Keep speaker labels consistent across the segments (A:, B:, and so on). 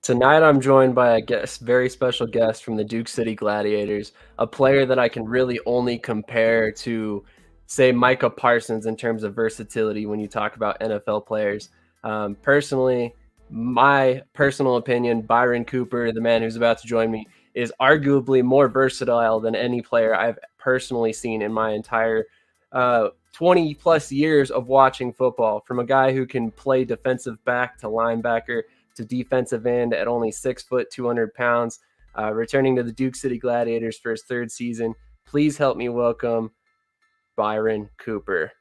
A: Tonight, I'm joined by a guest, very special guest from the Duke City Gladiators, a player that I can really only compare to, say, Micah Parsons in terms of versatility when you talk about NFL players. Personally, my personal opinion, Byron Cooper, the man who's about to join me, is arguably more versatile than any player I've personally seen in my entire 20 plus years of watching football. From a guy who can play defensive back to linebacker to defensive end at only 6 foot, 200 pounds, returning to the Duke City Gladiators for his third season. Please help me welcome Byron Cooper.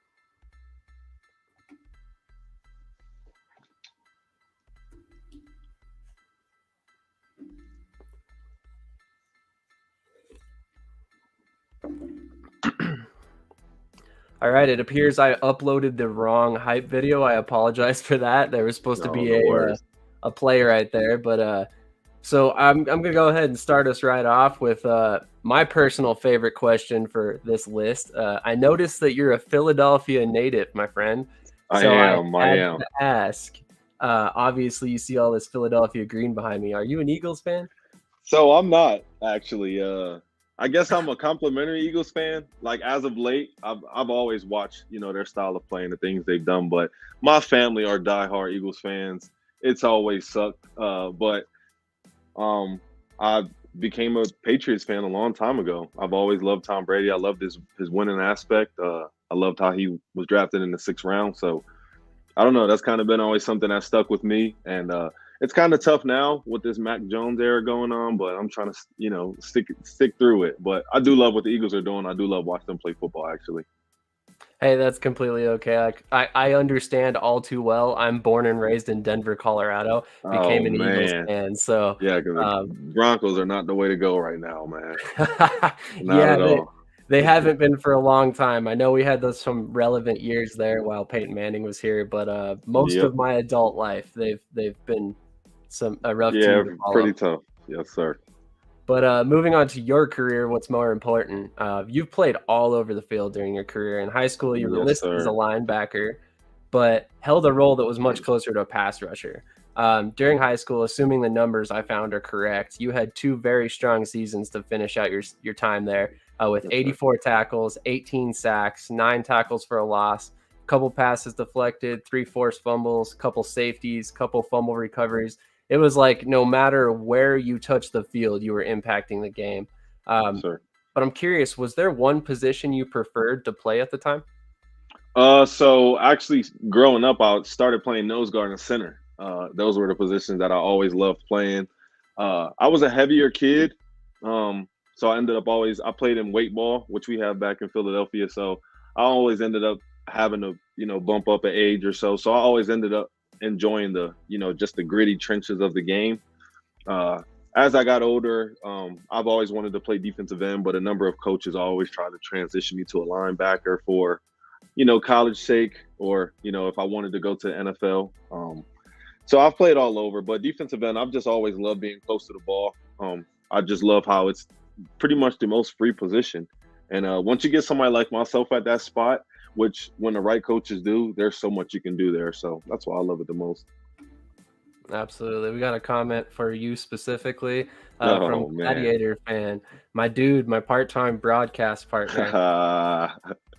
A: All right, it appears I uploaded the wrong hype video. I apologize for that. There was supposed to
B: No,
A: be
B: no worries.
A: a play right there, but so I'm gonna go ahead and start us right off with my personal favorite question for this list. I noticed that you're a Philadelphia native, my friend.
B: I
A: So I
B: am. I
A: had
B: am.
A: to ask. Obviously, you see all this Philadelphia green behind me. Are you an Eagles fan?
B: So I'm not actually. I guess I'm a complimentary Eagles fan. Like as of late, I've always watched their style of playing, the things they've done. But my family are diehard Eagles fans. It's always sucked. But I became a Patriots fan a long time ago. I've always loved Tom Brady. I loved his winning aspect. I loved how he was drafted in the sixth round. So I don't know. That's kind of been always something that stuck with me, and it's kind of tough now with this Mac Jones era going on. But I'm trying to, stick through it. But I do love what the Eagles are doing. I do love watching them play football. Actually,
A: Hey, that's completely okay. I understand all too well. I'm born and raised in Denver, Colorado.
B: oh
A: Became an Eagles
B: man,
A: fan, so
B: yeah, because the
A: um,
B: Broncos are not the way to go right now, man. Not
A: yeah,
B: at all.
A: they haven't been for a long time. I know we had some relevant years there while Peyton Manning was here, but most
B: Yep.
A: of my adult life, they've been a rough
B: Yeah,
A: team to follow.
B: pretty tough. Yes, sir.
A: But moving on to your career, what's more important? You've played all over the field during your career. In high school, you were
B: Yes,
A: listed as a
B: sir.
A: linebacker, but held a role that was much closer to a pass rusher. During high school, assuming the numbers I found are correct, you had two very strong seasons to finish out your time there with
B: Yes, sir.
A: 84 tackles, 18 sacks, 9 tackles for a loss, couple passes deflected, 3 forced fumbles, couple safeties, couple fumble recoveries. It was like no matter where you touch the field, you were impacting the game.
B: Yes,
A: Um,
B: sir.
A: but I'm curious, was there one position you preferred to play at the time?
B: So actually, growing up, I started playing nose guard and center. Those were the positions that I always loved playing. I was a heavier kid, so I ended up always. I played in weight ball, which we have back in Philadelphia. So I always ended up having to, bump up an age or so. So I always ended up enjoying the, just the gritty trenches of the game. Uh, as I got older, I've always wanted to play defensive end, but a number of coaches always tried to transition me to a linebacker for college sake, or if I wanted to go to the NFL. So I've played all over, but defensive end, I've just always loved being close to the ball. I just love how it's pretty much the most free position. And once you get somebody like myself at that spot, which when the right coaches do, there's so much you can do there. So that's why I love it the most.
A: Absolutely. We got a comment for you specifically from
B: Oh man.
A: Gladiator fan, my dude, my part-time broadcast partner.
B: uh,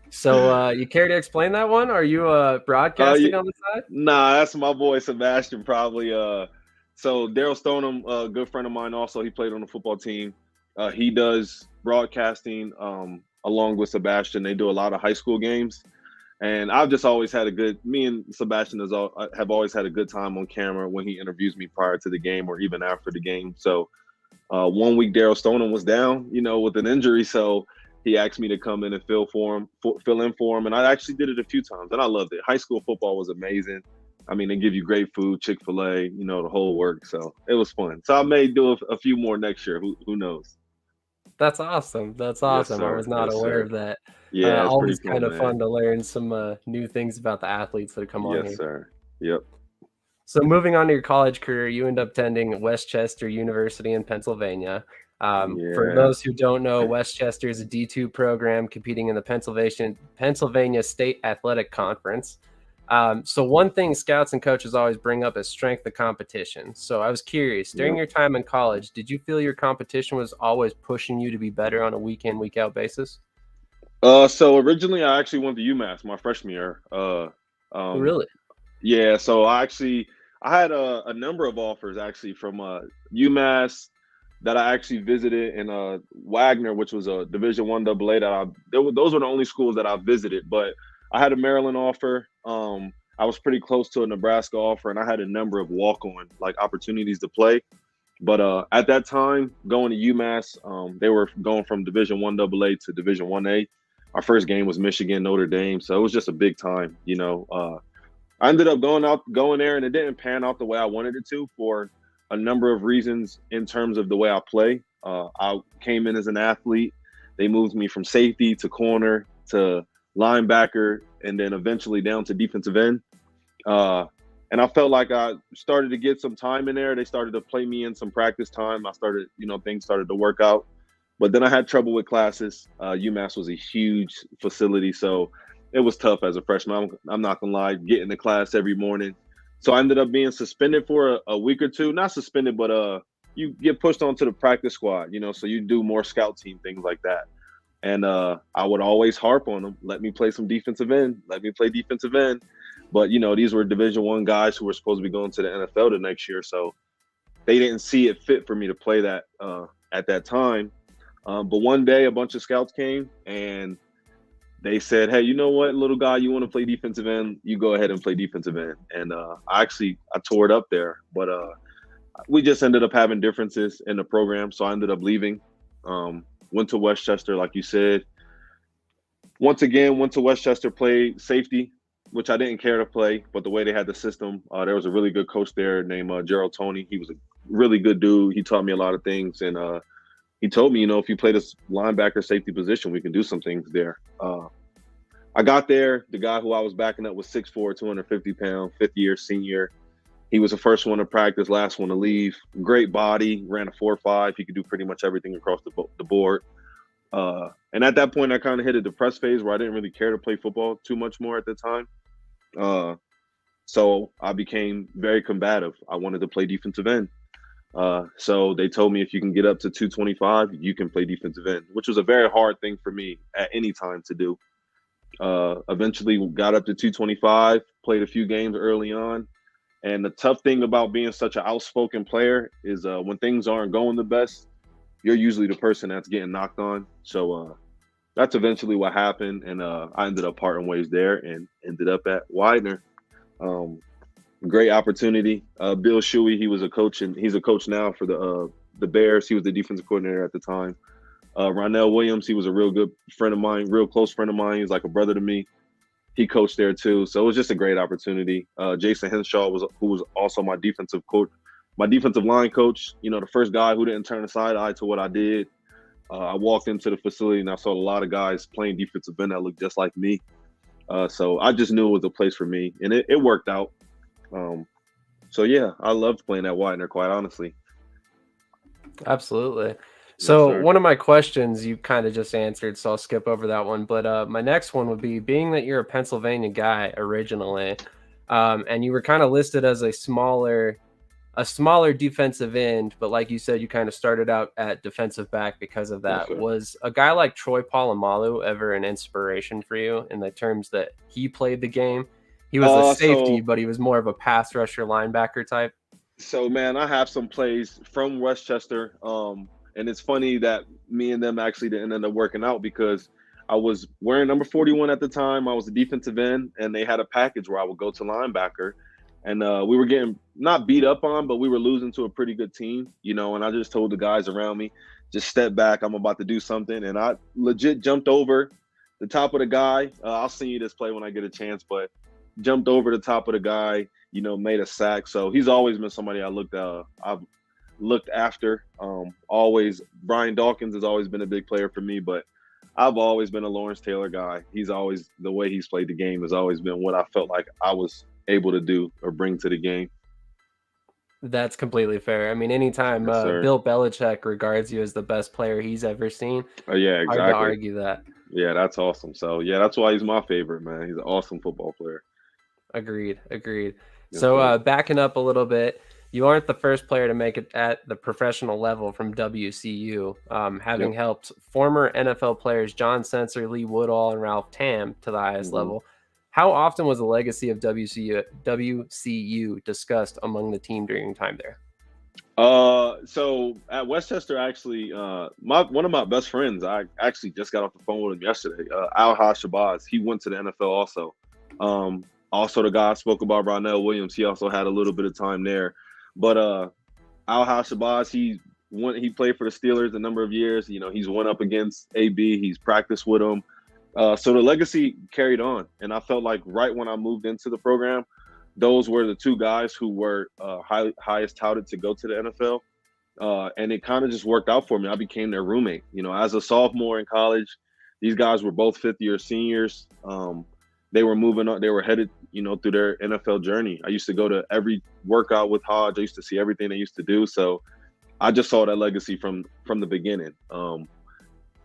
A: So you care to explain that one? Are you broadcasting
B: y-
A: on the side?
B: nah, that's my boy Sebastian probably. So Daryl Stoneham, a good friend of mine, also he played on the football team. He does broadcasting along with Sebastian. They do a lot of high school games, and I've just always had a good. Me and Sebastian have always had a good time on camera when he interviews me prior to the game or even after the game. So one week Daryl Stoneham was down, with an injury, so he asked me to come in and fill in for him, and I actually did it a few times, and I loved it. High school football was amazing. I mean, they give you great food, Chick-fil-A, the whole work. So it was fun. So I may do a few more next year. Who knows?
A: That's awesome. That's
B: Yes,
A: awesome. I was
B: sir.
A: not
B: Yes,
A: aware
B: sir.
A: of that.
B: Yeah, it's pretty
A: Always
B: cool,
A: kind of
B: man.
A: fun to learn some new things about the athletes that come on
B: Yes,
A: here.
B: sir. Yep.
A: So moving on to your college career, you end up attending Westchester University in Pennsylvania. For
B: Yeah.
A: those who don't know, Westchester is a D2 program competing in the Pennsylvania State Athletic Conference. So one thing scouts and coaches always bring up is strength of competition. So I was curious, during
B: Yep.
A: your time in college, did you feel your competition was always pushing you to be better on a week in, week out basis?
B: So originally I actually went to UMass my freshman year. Um,
A: Really?
B: yeah, so I had a number of offers actually from UMass that I actually visited, and Wagner, which was a Division One AA that those were the only schools that I visited. But I had a Maryland offer. I was pretty close to a Nebraska offer, and I had a number of walk-on like opportunities to play. But at that time, going to UMass, they were going from Division One AA to Division One A. Our first game was Michigan Notre Dame, so it was just a big time. I ended up going there, and it didn't pan out the way I wanted it to for a number of reasons in terms of the way I play. I came in as an athlete. They moved me from safety to corner to linebacker, and then eventually down to defensive end. Uh, and I felt like I started to get some time in there. They started to play me in some practice time. Things started to work out. But then I had trouble with classes. UMass was a huge facility, so it was tough as a freshman. I'm not gonna lie, getting to class every morning. So I ended up being suspended for a week or two. Not suspended, but you get pushed onto the practice squad. So you do more scout team things like that. And I would always harp on them, let me play some defensive end, let me play defensive end. But these were Division One guys who were supposed to be going to the NFL the next year, so they didn't see it fit for me to play that at that time. But one day, a bunch of scouts came and they said, "Hey, you know what, little guy, you want to play defensive end? You go ahead and play defensive end." And I tore it up there, but we just ended up having differences in the program, so I ended up leaving. Went to Westchester, like you said. Once again, went to Westchester, played safety, which I didn't care to play, but the way they had the system, there was a really good coach there named Gerald Toney. He was a really good dude. He taught me a lot of things, and he told me, if you play this linebacker safety position, we can do some things there. I got there. The guy who I was backing up was 6'4", 250-pound, fifth-year senior. He was the first one to practice, last one to leave. Great body, ran a 4.5. He could do pretty much everything across the board. And at that point, I kind of hit a depressed phase where I didn't really care to play football too much more at the time. So I became very combative. I wanted to play defensive end. So they told me if you can get up to 225, you can play defensive end, which was a very hard thing for me at any time to do. Eventually got up to 225, played a few games early on. And the tough thing about being such an outspoken player is when things aren't going the best, you're usually the person that's getting knocked on. So that's eventually what happened. And I ended up parting ways there and ended up at Widener. Great opportunity. Bill Shuey, he was a coach, and he's a coach now for the Bears. He was the defensive coordinator at the time. Ronell Williams, he was a real good friend of mine, real close friend of mine. He's like a brother to me. He coached there too, so it was just a great opportunity. Jason Henshaw who was also my defensive coach, my defensive line coach. The first guy who didn't turn a side eye to what I did. I walked into the facility and I saw a lot of guys playing defensive end that looked just like me. So I just knew it was a place for me, and it worked out. So yeah, I loved playing at Widener, quite honestly.
A: Absolutely.
B: Yes,
A: One of my questions you kind of just answered, so I'll skip over that one. But my next one would be, being that you're a Pennsylvania guy originally, and you were kind of listed as a smaller defensive end, but like you said, you kind of started out at defensive back because of that.
B: Yes,
A: Was a guy like Troy Polamalu ever an inspiration for you in the terms that he played the game? He was a safety, but he was more of a pass rusher linebacker type.
B: So man, I have some plays from Westchester. And it's funny that me and them actually didn't end up working out because I was wearing number 41 at the time. I was a defensive end, and they had a package where I would go to linebacker. And we were getting not beat up on, but we were losing to a pretty good team, and I just told the guys around me, just step back. I'm about to do something. And I legit jumped over the top of the guy. I'll send you this play when I get a chance, but jumped over the top of the guy, made a sack. So he's always been somebody I've looked after. Always, Brian Dawkins has always been a big player for me, but I've always been a Lawrence Taylor guy. The way he's played the game has always been what I felt like I was able to do or bring to the game.
A: That's completely fair. I mean, anytime
B: Yes, sir.
A: Bill Belichick regards you as the best player he's ever seen,
B: Yeah, exactly.
A: hard to argue that.
B: Yeah, that's awesome. So yeah, that's why he's my favorite, man. He's an awesome football player.
A: Agreed.
B: Yes,
A: So
B: sir.
A: backing up a little bit, you aren't the first player to make it at the professional level from WCU, having
B: Yep.
A: helped former NFL players John Sensor, Lee Woodall, and Ralph Tam to the highest
B: Hmm.
A: level. How often was the legacy of WCU discussed among the team during your time there?
B: So at Westchester, actually, my one of my best friends, I actually just got off the phone with him yesterday. Al Shabazz, he went to the NFL also. Also the guy I spoke about, Ronell Williams, he also had a little bit of time there. But Al Shabazz, he played for the Steelers a number of years. You know, he's went up against AB, he's practiced with him. So the legacy carried on, and I felt like right when I moved into the program, those were the two guys who were highest touted to go to the NFL. And it kind of just worked out for me. I became their roommate. You know, as a sophomore in college, these guys were both fifth year seniors. They were moving on. They were headed, you know, through their NFL journey. I used to go to every workout with Hodge. I used to see everything they used to do. So I just saw that legacy from the beginning.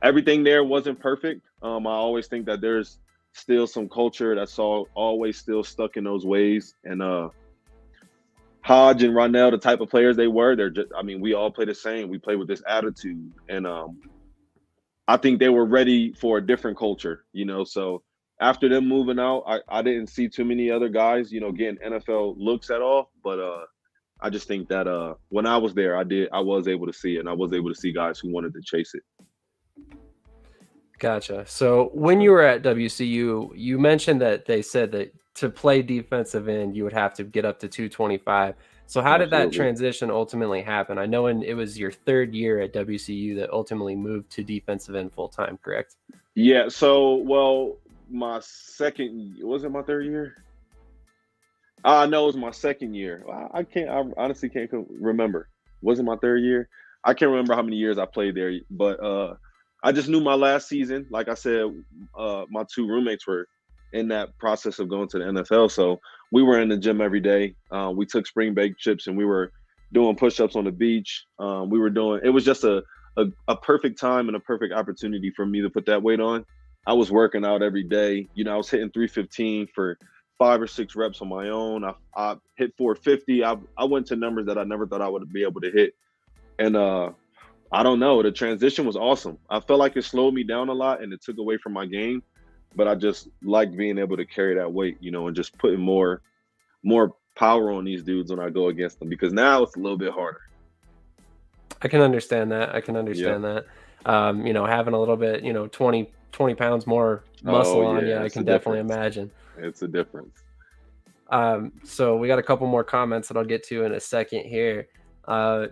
B: Everything there wasn't perfect. I always think that there's still some culture that's always still stuck in those ways. And Hodge and Ronell, the type of players they were, they're just, I mean, we all play the same. We play with this attitude. And I think they were ready for a different culture, you know. So after them moving out, I didn't see too many other guys, you know, getting NFL looks at all. But I just think that when I was there, I was able to see it, and I was able to see guys who wanted to chase it.
A: Gotcha. So
B: Yes,
A: when you
B: sir.
A: were at WCU, you mentioned that they said that to play defensive end, you would have to get up to 225. So how did that
B: Absolutely.
A: transition ultimately happen? I know it was your third year at WCU that ultimately moved to defensive end full time, correct?
B: Yeah. So, well, my second was it my third year? No, it was my second year. I can't. I honestly can't remember. Was it my third year? I can't remember how many years I played there, but I just knew my last season. Like I said, my two roommates were in that process of going to the NFL, so we were in the gym every day. We took spring bake chips and we were doing push-ups on the beach. We were doing. It was just a perfect time and a perfect opportunity for me to put that weight on. I was working out every day. You know, I was hitting 315 for 5 or 6 reps on my own. I hit 450. I went to numbers that I never thought I would be able to hit. And I don't know. The transition was awesome. I felt like it slowed me down a lot and it took away from my game. But I just liked being able to carry that weight, you know, and just putting more power on these dudes when I go against them because now it's a little bit harder.
A: I can understand that. I can
B: Yep.
A: understand that. You know, having a little bit, 20 pounds more
B: Oh
A: muscle on you,
B: yeah,
A: I
B: it's a
A: can definitely
B: difference.
A: imagine.
B: It's a difference.
A: So we got a couple more comments that I'll get to in a second here. Uh,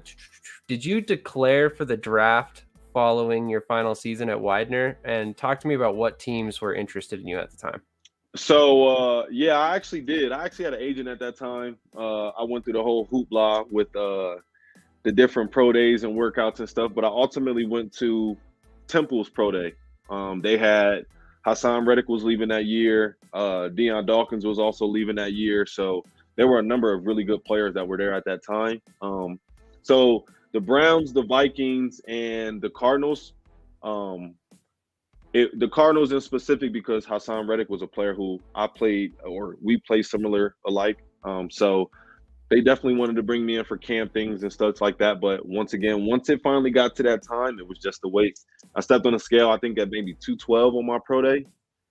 A: did you declare for the draft following your final season at Widener? And talk to me about what teams were interested in you at the time.
B: So yeah, I actually did. I actually had an agent at that time. I went through the whole hoopla with the different pro days and workouts and stuff. But I ultimately went to Temple's pro day. They had Hassan Reddick was leaving that year. Deion Dawkins was also leaving that year. So there were a number of really good players that were there at that time. So the Browns, the Vikings, and the Cardinals. Um, the Cardinals in specific because Hassan Reddick was a player who I played or we played similar alike. So they definitely wanted to bring me in for camp things and stuff like that. But once again, once it finally got to that time, it was just the weight. I stepped on a scale, I think at maybe 212 on my pro day.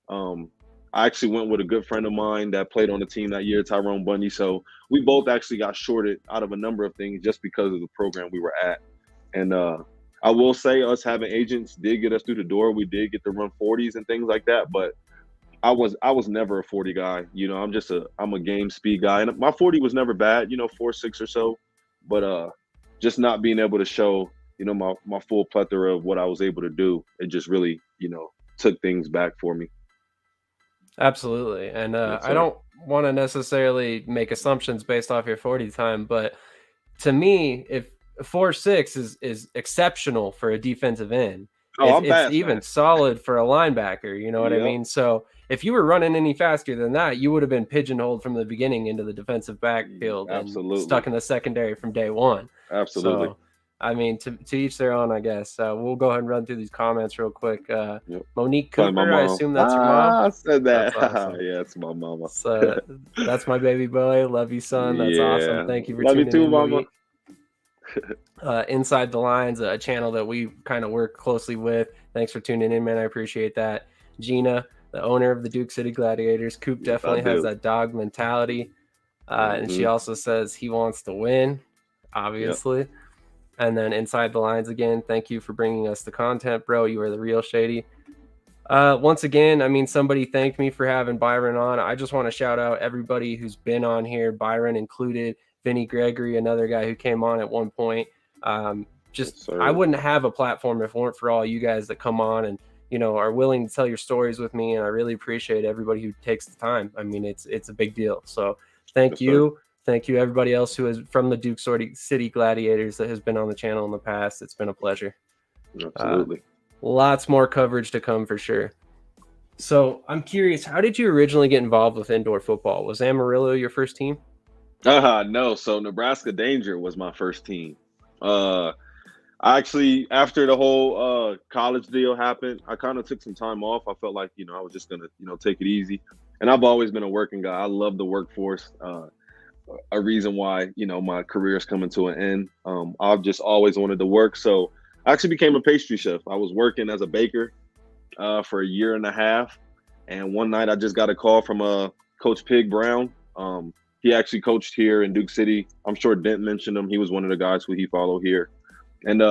B: Um, I actually went with a good friend of mine that played on the team that year, Tyrone Bundy. So we both actually got shorted out of a number of things just because of the program we were at. And I will say, us having agents did get us through the door. We did get to run 40s and things like that. But I was never a 40 guy. You know, I'm a game speed guy. And my 40 was never bad, you know, 4.6 or so. But just not being able to show, you know, my full plethora of what I was able to do, it just really, you know, took things back for me.
A: Absolutely. And
B: Yes,
A: I
B: sir.
A: don't want to necessarily make assumptions based off your 40 time, but to me, if 4.6 is exceptional for a defensive end,
B: Oh, I'm
A: it's
B: fast,
A: even
B: fast.
A: solid for a linebacker. You know what I
B: Yep.
A: mean? So if you were running any faster than that, you would have been pigeonholed from the beginning into the defensive backfield and stuck
B: Absolutely.
A: in the secondary from day one.
B: Absolutely.
A: So I mean, to each their own, I guess. We'll go ahead and run through these comments real quick.
B: Yep.
A: Monique
B: Probably my
A: Cooper, I
B: mom.
A: assume that's your mom.
B: I said
A: That's
B: that.
A: awesome.
B: Yeah, it's my mama.
A: So that's my baby boy. Love you, son. That's awesome.
B: Yeah.
A: Thank you for
B: Love you
A: tuning
B: too,
A: in,
B: mama.
A: Monique. Inside the Lines, a channel that we kind of work closely with. Thanks for tuning in, man. I appreciate that. Gina, the owner of the Duke City Gladiators. Coop
B: Yes,
A: definitely has that dog mentality. And she also says he wants to win, obviously. Yep. And then Inside the Lines again, thank you for bringing us the content, bro. You are the real Shady. Once again, I mean, somebody thanked me for having Byron on. I just want to shout out everybody who's been on here, Byron included, Vinny Gregory, another guy who came on at one point. I wouldn't have a platform if it weren't for all you guys that come on and, you know, are willing to tell your stories with me. And I really appreciate everybody who takes the time. I mean, it's a big deal. So thank you. Thank you, everybody else who is from the Duke City Gladiators that has been on the channel in the past. It's been a pleasure.
B: Absolutely.
A: Lots more coverage to come for sure. So I'm curious, how did you originally get involved with indoor football? Was Amarillo your first team?
B: No. So Nebraska Danger was my first team. Actually, after the whole college deal happened, I kind of took some time off. I felt like, you know, I was just going to, you know, take it easy. And I've always been a working guy. I love the workforce. A reason why, you know, my career is coming to an end. I've just always wanted to work. So I actually became a pastry chef. I was working as a baker for a year and a half. And one night I just got a call from Coach Pig Brown. He actually coached here in Duke City. I'm sure Dent mentioned him. He was one of the guys who he followed here. And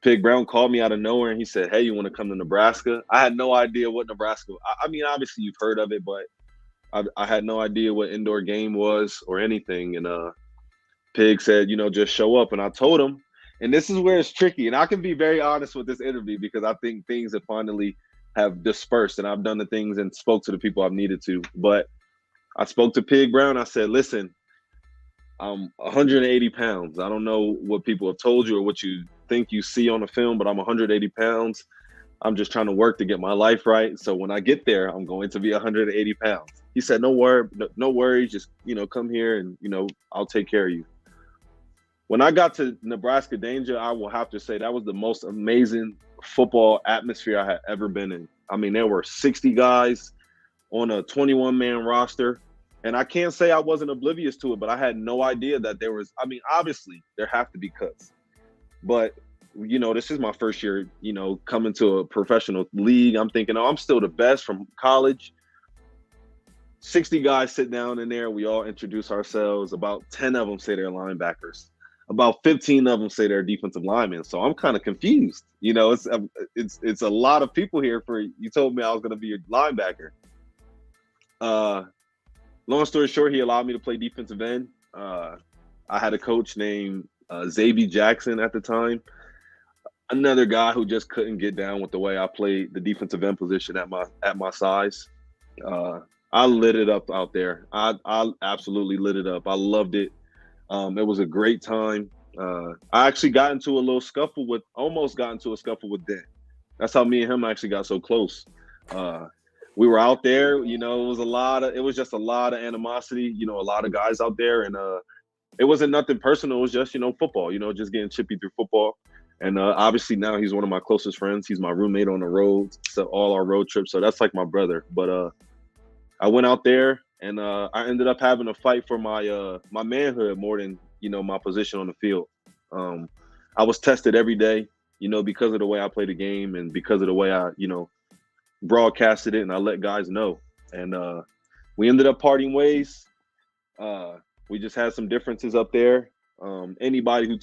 B: Pig Brown called me out of nowhere and he said, "Hey, you want to come to Nebraska?" I had no idea what Nebraska. I mean, obviously you've heard of it, but I had no idea what indoor game was or anything. And Pig said, you know, just show up. And I told him, and this is where it's tricky. And I can be very honest with this interview because I think things have finally have dispersed and I've done the things and spoke to the people I've needed to. But I spoke to Pig Brown. I said, listen, I'm 180 pounds. I don't know what people have told you or what you think you see on the film, but I'm 180 pounds. I'm just trying to work to get my life right. So when I get there, I'm going to be 180 pounds. He said, no worries. Just, you know, come here and, you know, I'll take care of you. When I got to Nebraska Danger, I will have to say that was the most amazing football atmosphere I had ever been in. I mean, there were 60 guys on a 21-man roster. And I can't say I wasn't oblivious to it, but I had no idea that there was, I mean, obviously there have to be cuts. But, you know, this is my first year, you know, coming to a professional league. I'm thinking, oh, I'm still the best from college. 60 guys sit down in there. We all introduce ourselves. About 10 of them say they're linebackers. About 15 of them say they're defensive linemen. So I'm kind of confused. You know, it's a lot of people here for, you told me I was going to be a linebacker. Long story short, he allowed me to play defensive end. I had a coach named Zaby Jackson at the time. Another guy who just couldn't get down with the way I played the defensive end position at my size. I lit it up out there. I absolutely lit it up. I loved it. It was a great time. I actually almost got into a scuffle with Dent. That's how me and him actually got so close. We were out there, you know, it was just a lot of animosity, you know, a lot of guys out there. And it wasn't nothing personal. It was just, you know, football, you know, just getting chippy through football. And obviously now he's one of my closest friends. He's my roommate on the road, so all our road trips. So that's like my brother. But I went out there and I ended up having to fight for my my manhood more than, you know, my position on the field. I was tested every day, you know, because of the way I played the game and because of the way I, you know, broadcasted it and I let guys know. And we ended up parting ways. We just had some differences up there. Anybody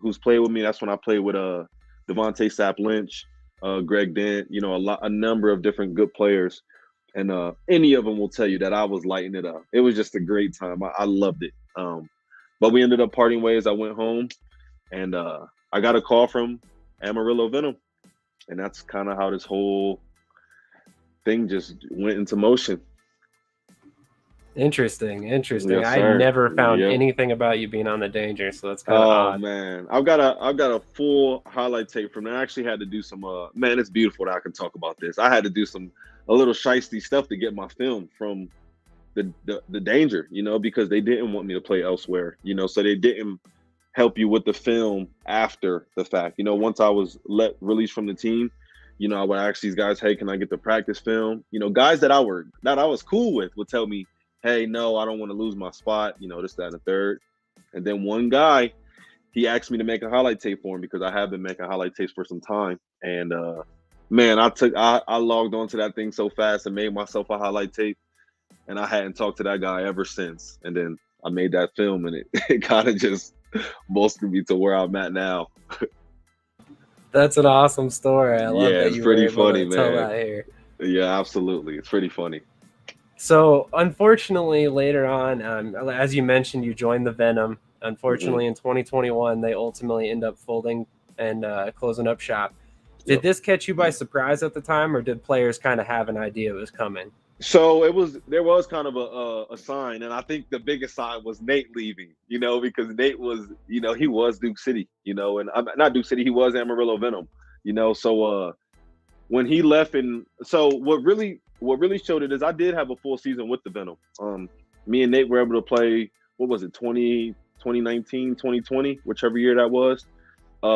B: who's played with me, that's when I played with Devontae Sapp Lynch, Greg Dent, you know, a number of different good players. And any of them will tell you that I was lighting it up. It was just a great time. I loved it. But we ended up parting ways. I went home and I got a call from Amarillo Venom. And that's kind of how this whole thing just went into motion.
A: Interesting.
B: Yes,
A: I never found anything about you being on the Danger, so that's kind of odd.
B: Oh man, I've got a full highlight tape from there. I actually had to do some. Man, it's beautiful that I can talk about this. I had to do a little shiesty stuff to get my film from the Danger, you know, because they didn't want me to play elsewhere, you know, so they didn't help you with the film after the fact. Once I was released from the team, I would ask these guys, hey, can I get the practice film? Guys that I was cool with would tell me, hey, no, I don't want to lose my spot, this, that, and the third. And then one guy, he asked me to make a highlight tape for him because I have been making highlight tapes for some time. And man, I logged onto that thing so fast and made myself a highlight tape. And I hadn't talked to that guy ever since. And then I made that film, and it kind of just bolstered me to where I'm at now.
A: That's an awesome story. I love that
B: it's
A: you
B: pretty
A: were able
B: funny,
A: to tell
B: man.
A: that here.
B: Yeah, absolutely. It's pretty funny.
A: So, unfortunately, later on, as you mentioned, you joined the Venom. Unfortunately, in 2021, they ultimately end up folding and closing up shop. Did this catch you by surprise at the time, or did players kind of have an idea it was coming?
B: So there was kind of a sign, and I think the biggest sign was Nate leaving, because Nate was, he was Duke City, and not Duke City, he was Amarillo Venom, so when he left, and so what really showed it is I did have a full season with the Venom. Me and Nate were able to play, what was it, 2019, 2020, whichever year that was.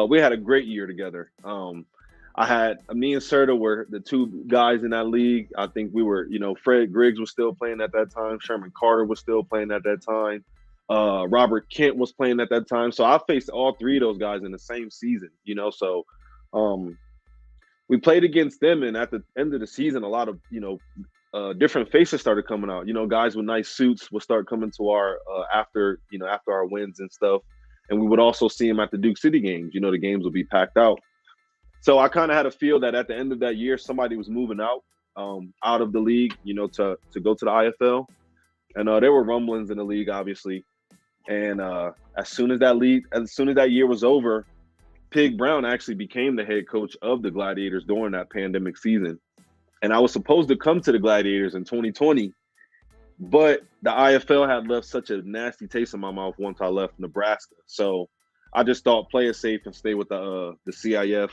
B: We had a great year together. Me and Serta were the two guys in that league. I think we were, Fred Griggs was still playing at that time. Sherman Carter was still playing at that time. Robert Kent was playing at that time. So I faced all three of those guys in the same season, so we played against them. And at the end of the season, a lot of, different faces started coming out. Guys with nice suits would start coming to our after our wins and stuff. And we would also see them at the Duke City games. The games would be packed out. So I kind of had a feel that at the end of that year, somebody was moving out of the league, to go to the IFL. And there were rumblings in the league, obviously. And as soon as that year was over, Pig Brown actually became the head coach of the Gladiators during that pandemic season. And I was supposed to come to the Gladiators in 2020, but the IFL had left such a nasty taste in my mouth once I left Nebraska. So I just thought play it safe and stay with the CIF.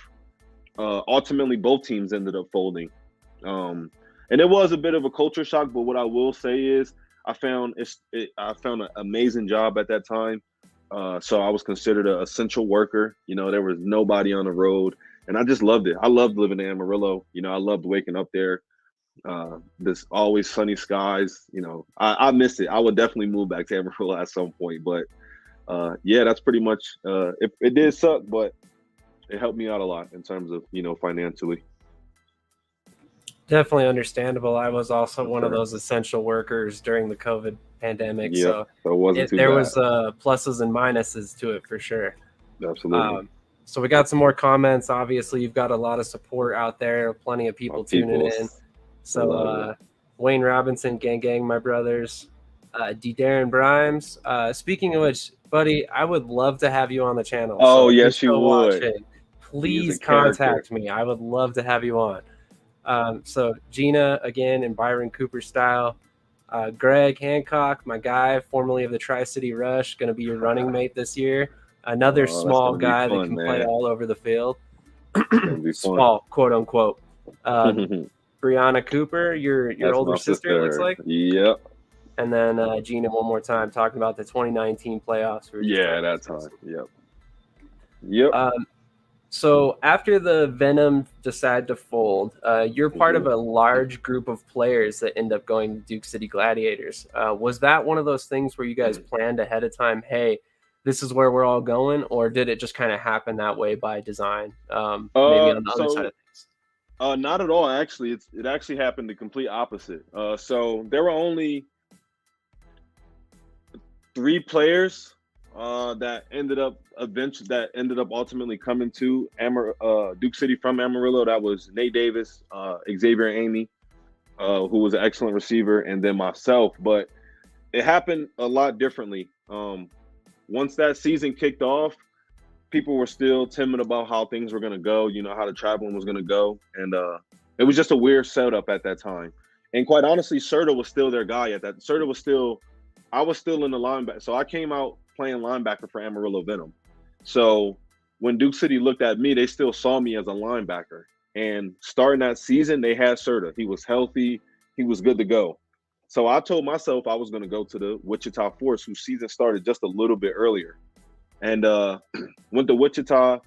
B: Ultimately, both teams ended up folding. And it was a bit of a culture shock, but what I will say is I found an amazing job at that time. So I was considered an essential worker. There was nobody on the road, and I just loved it. I loved living in Amarillo. I loved waking up there. This always sunny skies. I miss it. I would definitely move back to Amarillo at some point, but yeah, that's pretty much it did suck, but it helped me out a lot in terms of, financially.
A: Definitely understandable. I was also one of those essential workers during the COVID pandemic. So
B: it wasn't too bad.
A: There was pluses and minuses to it for sure.
B: Absolutely.
A: So we got some more comments. Obviously, you've got a lot of support out there. Plenty of people tuning in. So Wayne Robinson, gang, my brothers. D. Darren Brimes. Speaking of which, buddy, I would love to have you on the channel.
B: Oh, yes, you would.
A: Watching, please contact me. I would love to have you on. So Gina, again, in Byron Cooper style. Greg Hancock, my guy, formerly of the Tri-City Rush, going to be your running mate this year. Another small guy that can play all over the field. Small, quote unquote. Brianna Cooper, your older sister, it looks like.
B: Yep.
A: And then Gina, one more time, talking about the 2019 playoffs.
B: Yeah, that time. Yep.
A: So after the Venom decide to fold, you're part of a large group of players that end up going to Duke City Gladiators. Was that one of those things where you guys planned ahead of time, hey, this is where we're all going, or did it just kind of happen that way by design? Maybe on the other side of things.
B: Not at all, actually. It actually happened the complete opposite. So there were only 3 players that ended up ultimately coming to Duke City from Amarillo. That was Nate Davis, Xavier Amy, who was an excellent receiver, and then myself. But it happened a lot differently. Once that season kicked off, people were still timid about how things were going to go, how the traveling was going to go. And it was just a weird setup at that time. And quite honestly, Serta was still their guy at that. I was still in the linebacker. So I came out playing linebacker for Amarillo Venom. So when Duke City looked at me, they still saw me as a linebacker. And starting that season, they had Serta. He was healthy. He was good to go. So I told myself I was going to go to the Wichita Force, whose season started just a little bit earlier. and went to Wichita.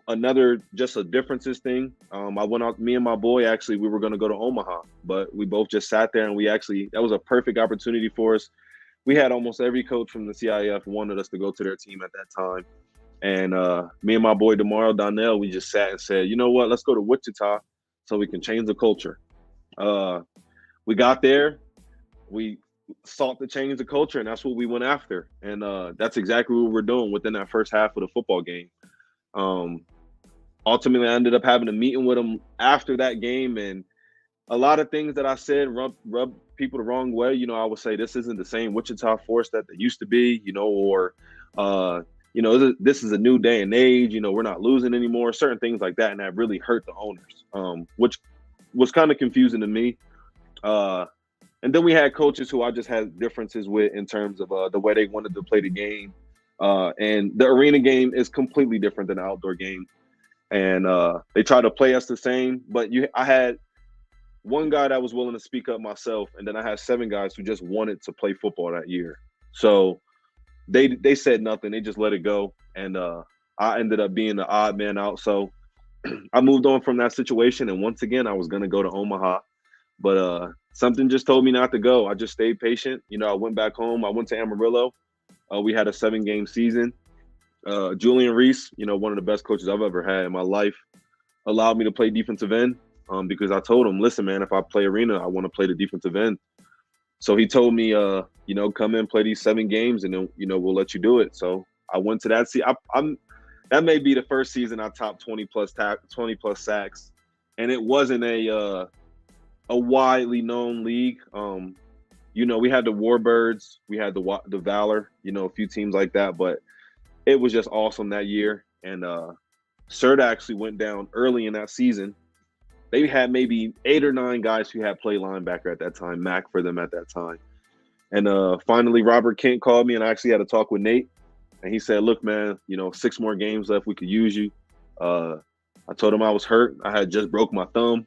B: Another just a differences thing. I went out. Me and my boy actually we were going to go to Omaha, but we both just sat there and we actually that was a perfect opportunity for us. We had almost every coach from the CIF wanted us to go to their team at that time, and me and my boy Demario Donnell we just sat and said, you know what, let's go to Wichita so we can change the culture. Uh, we got there, we sought to change the culture, and that's what we went after, and that's exactly what we're doing within that first half of the football game. Um, Ultimately, I ended up having a meeting with him after that game, and a lot of things that I said rub people the wrong way. I would say this isn't the same Wichita Force that they used to be, or uh, this is a new day and age. We're not losing anymore. Certain things like that, and that really hurt the owners, which was kind of confusing to me. And then we had coaches who I just had differences with in terms of the way they wanted to play the game. And the arena game is completely different than the outdoor game. And they try to play us the same. But I had one guy that was willing to speak up myself, and then I had 7 guys who just wanted to play football that year. So they said nothing. They just let it go. And I ended up being the odd man out. So I moved on from that situation. And once again, I was going to go to Omaha. But something just told me not to go. I just stayed patient. I went back home. I went to Amarillo. We had a 7-game season. Julian Reese, one of the best coaches I've ever had in my life, allowed me to play defensive end because I told him, listen, man, if I play arena, I want to play the defensive end. So he told me, come in, play these 7 games, and then, we'll let you do it. So I went to that. That may be the first season I topped 20 plus sacks, and it wasn't a widely known league. We had the Warbirds, we had the Valor, a few teams like that, but it was just awesome that year. And CERTA actually went down early in that season. They had maybe 8 or 9 guys who had played linebacker at that time, Mac for them at that time. And finally, Robert Kent called me, and I actually had a talk with Nate. And he said, look, man, 6 more games left. We could use you. I told him I was hurt. I had just broke my thumb.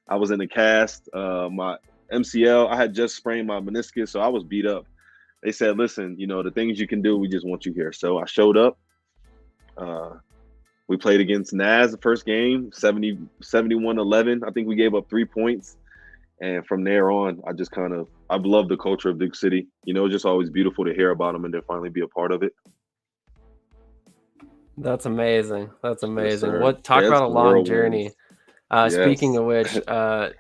B: I was in a cast. My MCL, I had just sprained my meniscus, so I was beat up. They said, listen, the things you can do, we just want you here. So I showed up. We played against Naz the first game, 71-11. I think we gave up 3 points. And from there on, I've loved the culture of Duke City. It's just always beautiful to hear about them and then finally be a part of it.
A: That's amazing. That's amazing.
B: Yes,
A: Talk about a long journey.
B: Yes.
A: Speaking of which,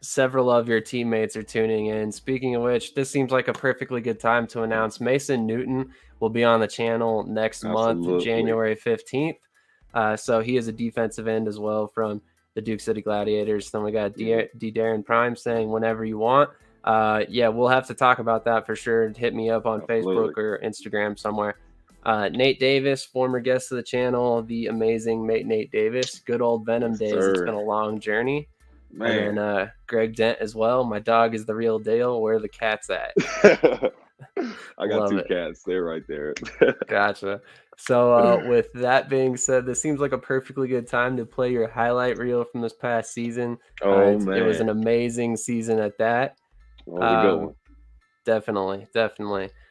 A: several of your teammates are tuning in. Speaking of which, this seems like a perfectly good time to announce Mason Newton will be on the channel next month, January 15th. So he is a defensive end as well from the Duke City Gladiators. Then we got D. Darren Prime saying whenever you want. We'll have to talk about that for sure. Hit me up on Facebook or Instagram somewhere. Nate Davis, former guest of the channel, the amazing Nate Davis. Good old Venom days. Sir. It's been a long journey. Man. And then Greg Dent as well. My dog is the real deal. Where are the cats at?
B: I got 2 cats. They're right there.
A: Gotcha. So with that being said, this seems like a perfectly good time to play your highlight reel from this past season.
B: Man.
A: It was an amazing season at that. Definitely.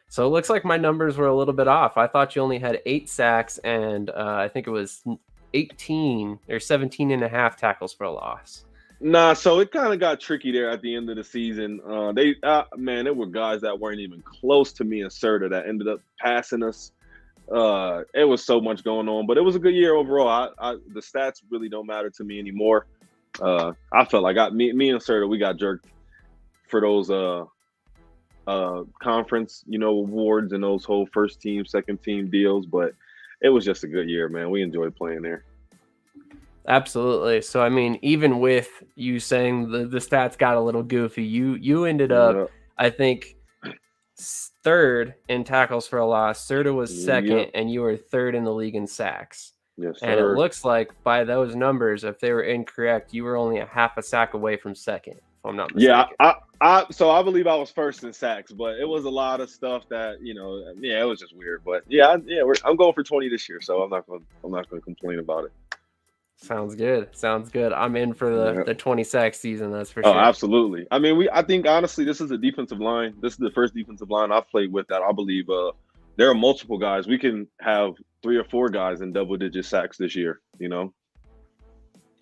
A: So it looks like my numbers were a little bit off. I thought you only had 8 sacks and I think it was 18 or 17 and a half tackles for a loss.
B: Nah, so it kind of got tricky there at the end of the season. There were guys that weren't even close to me and CERTA that ended up passing us. It was so much going on, but it was a good year overall. The stats really don't matter to me anymore. I felt like me and CERTA, we got jerked for those conference, awards and those whole first team, second team deals. But it was just a good year, man. We enjoyed playing there.
A: Absolutely. So, I mean, even with you saying the stats got a little goofy, you ended up, I think, 3rd in tackles for a loss. CERTA was 2nd, and you were 3rd in the league in sacks.
B: Yes, sir.
A: And it looks like by those numbers, if they were incorrect, you were only a half a sack away from 2nd, if I'm not mistaken.
B: Yeah, so I believe I was 1st in sacks, but it was a lot of stuff that, it was just weird. But I'm going for 20 this year, so I'm not going to complain about it.
A: Sounds good. I'm in for the 20 sack season. That's for sure.
B: Oh, absolutely. I mean, I think honestly, this is a defensive line. This is the first defensive line I've played with that I believe there are multiple guys. We can have 3 or 4 guys in double-digit sacks this year.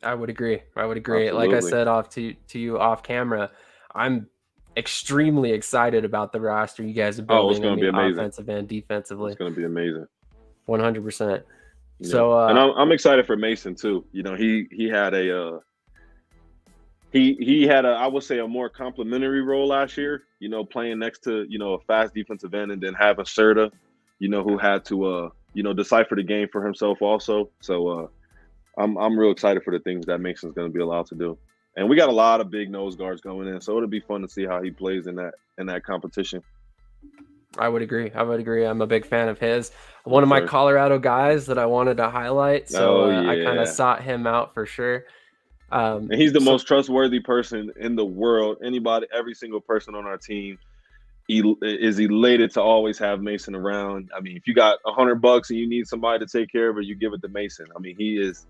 A: I would agree. Like I
B: Absolutely.
A: said to you off camera, I'm extremely excited about the roster you guys are
B: Oh, it's
A: building. I
B: going to be
A: mean,
B: amazing.
A: offensive and defensively,
B: It's going to be amazing.
A: 100%.
B: Yeah,
A: So,
B: and I'm excited for Mason too. He had a he had I would say a more complimentary role last year. Playing next to a fast defensive end, and then having Serta, who had to decipher the game for himself also. So I'm real excited for the things that Mason's going to be allowed to do. And we got a lot of big nose guards going in, so it'll be fun to see how he plays in that competition.
A: I would agree. I'm a big fan of his. One
B: Yes,
A: of my
B: sir.
A: Colorado guys that I wanted to highlight, so
B: Oh
A: I kind of
B: yeah.
A: sought him out for sure.
B: And he's the
A: So
B: most trustworthy person in the world. Every single person on our team is elated to always have Mason around. I mean, if you got $100 and you need somebody to take care of it, you give it to Mason. I mean, he is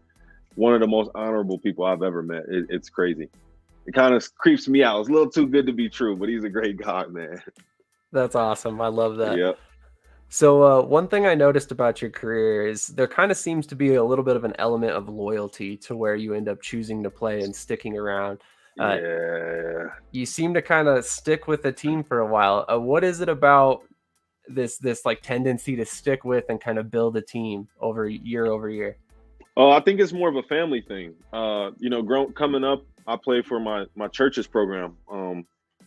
B: one of the most honorable people I've ever met. It's crazy. It kind of creeps me out. It's a little too good to be true, but he's a great guy, man.
A: that's awesome. I love that.
B: Yep.
A: So one thing I noticed about your career is there kind of seems to be a little bit of an element of loyalty to where you end up choosing to play and sticking around. Uh,
B: Yeah.
A: you seem to kind of stick with the team for a while. What is it about this like tendency to stick with and kind of build a team over year?
B: Oh, I think it's more of a family thing. Coming up, I played for my church's program.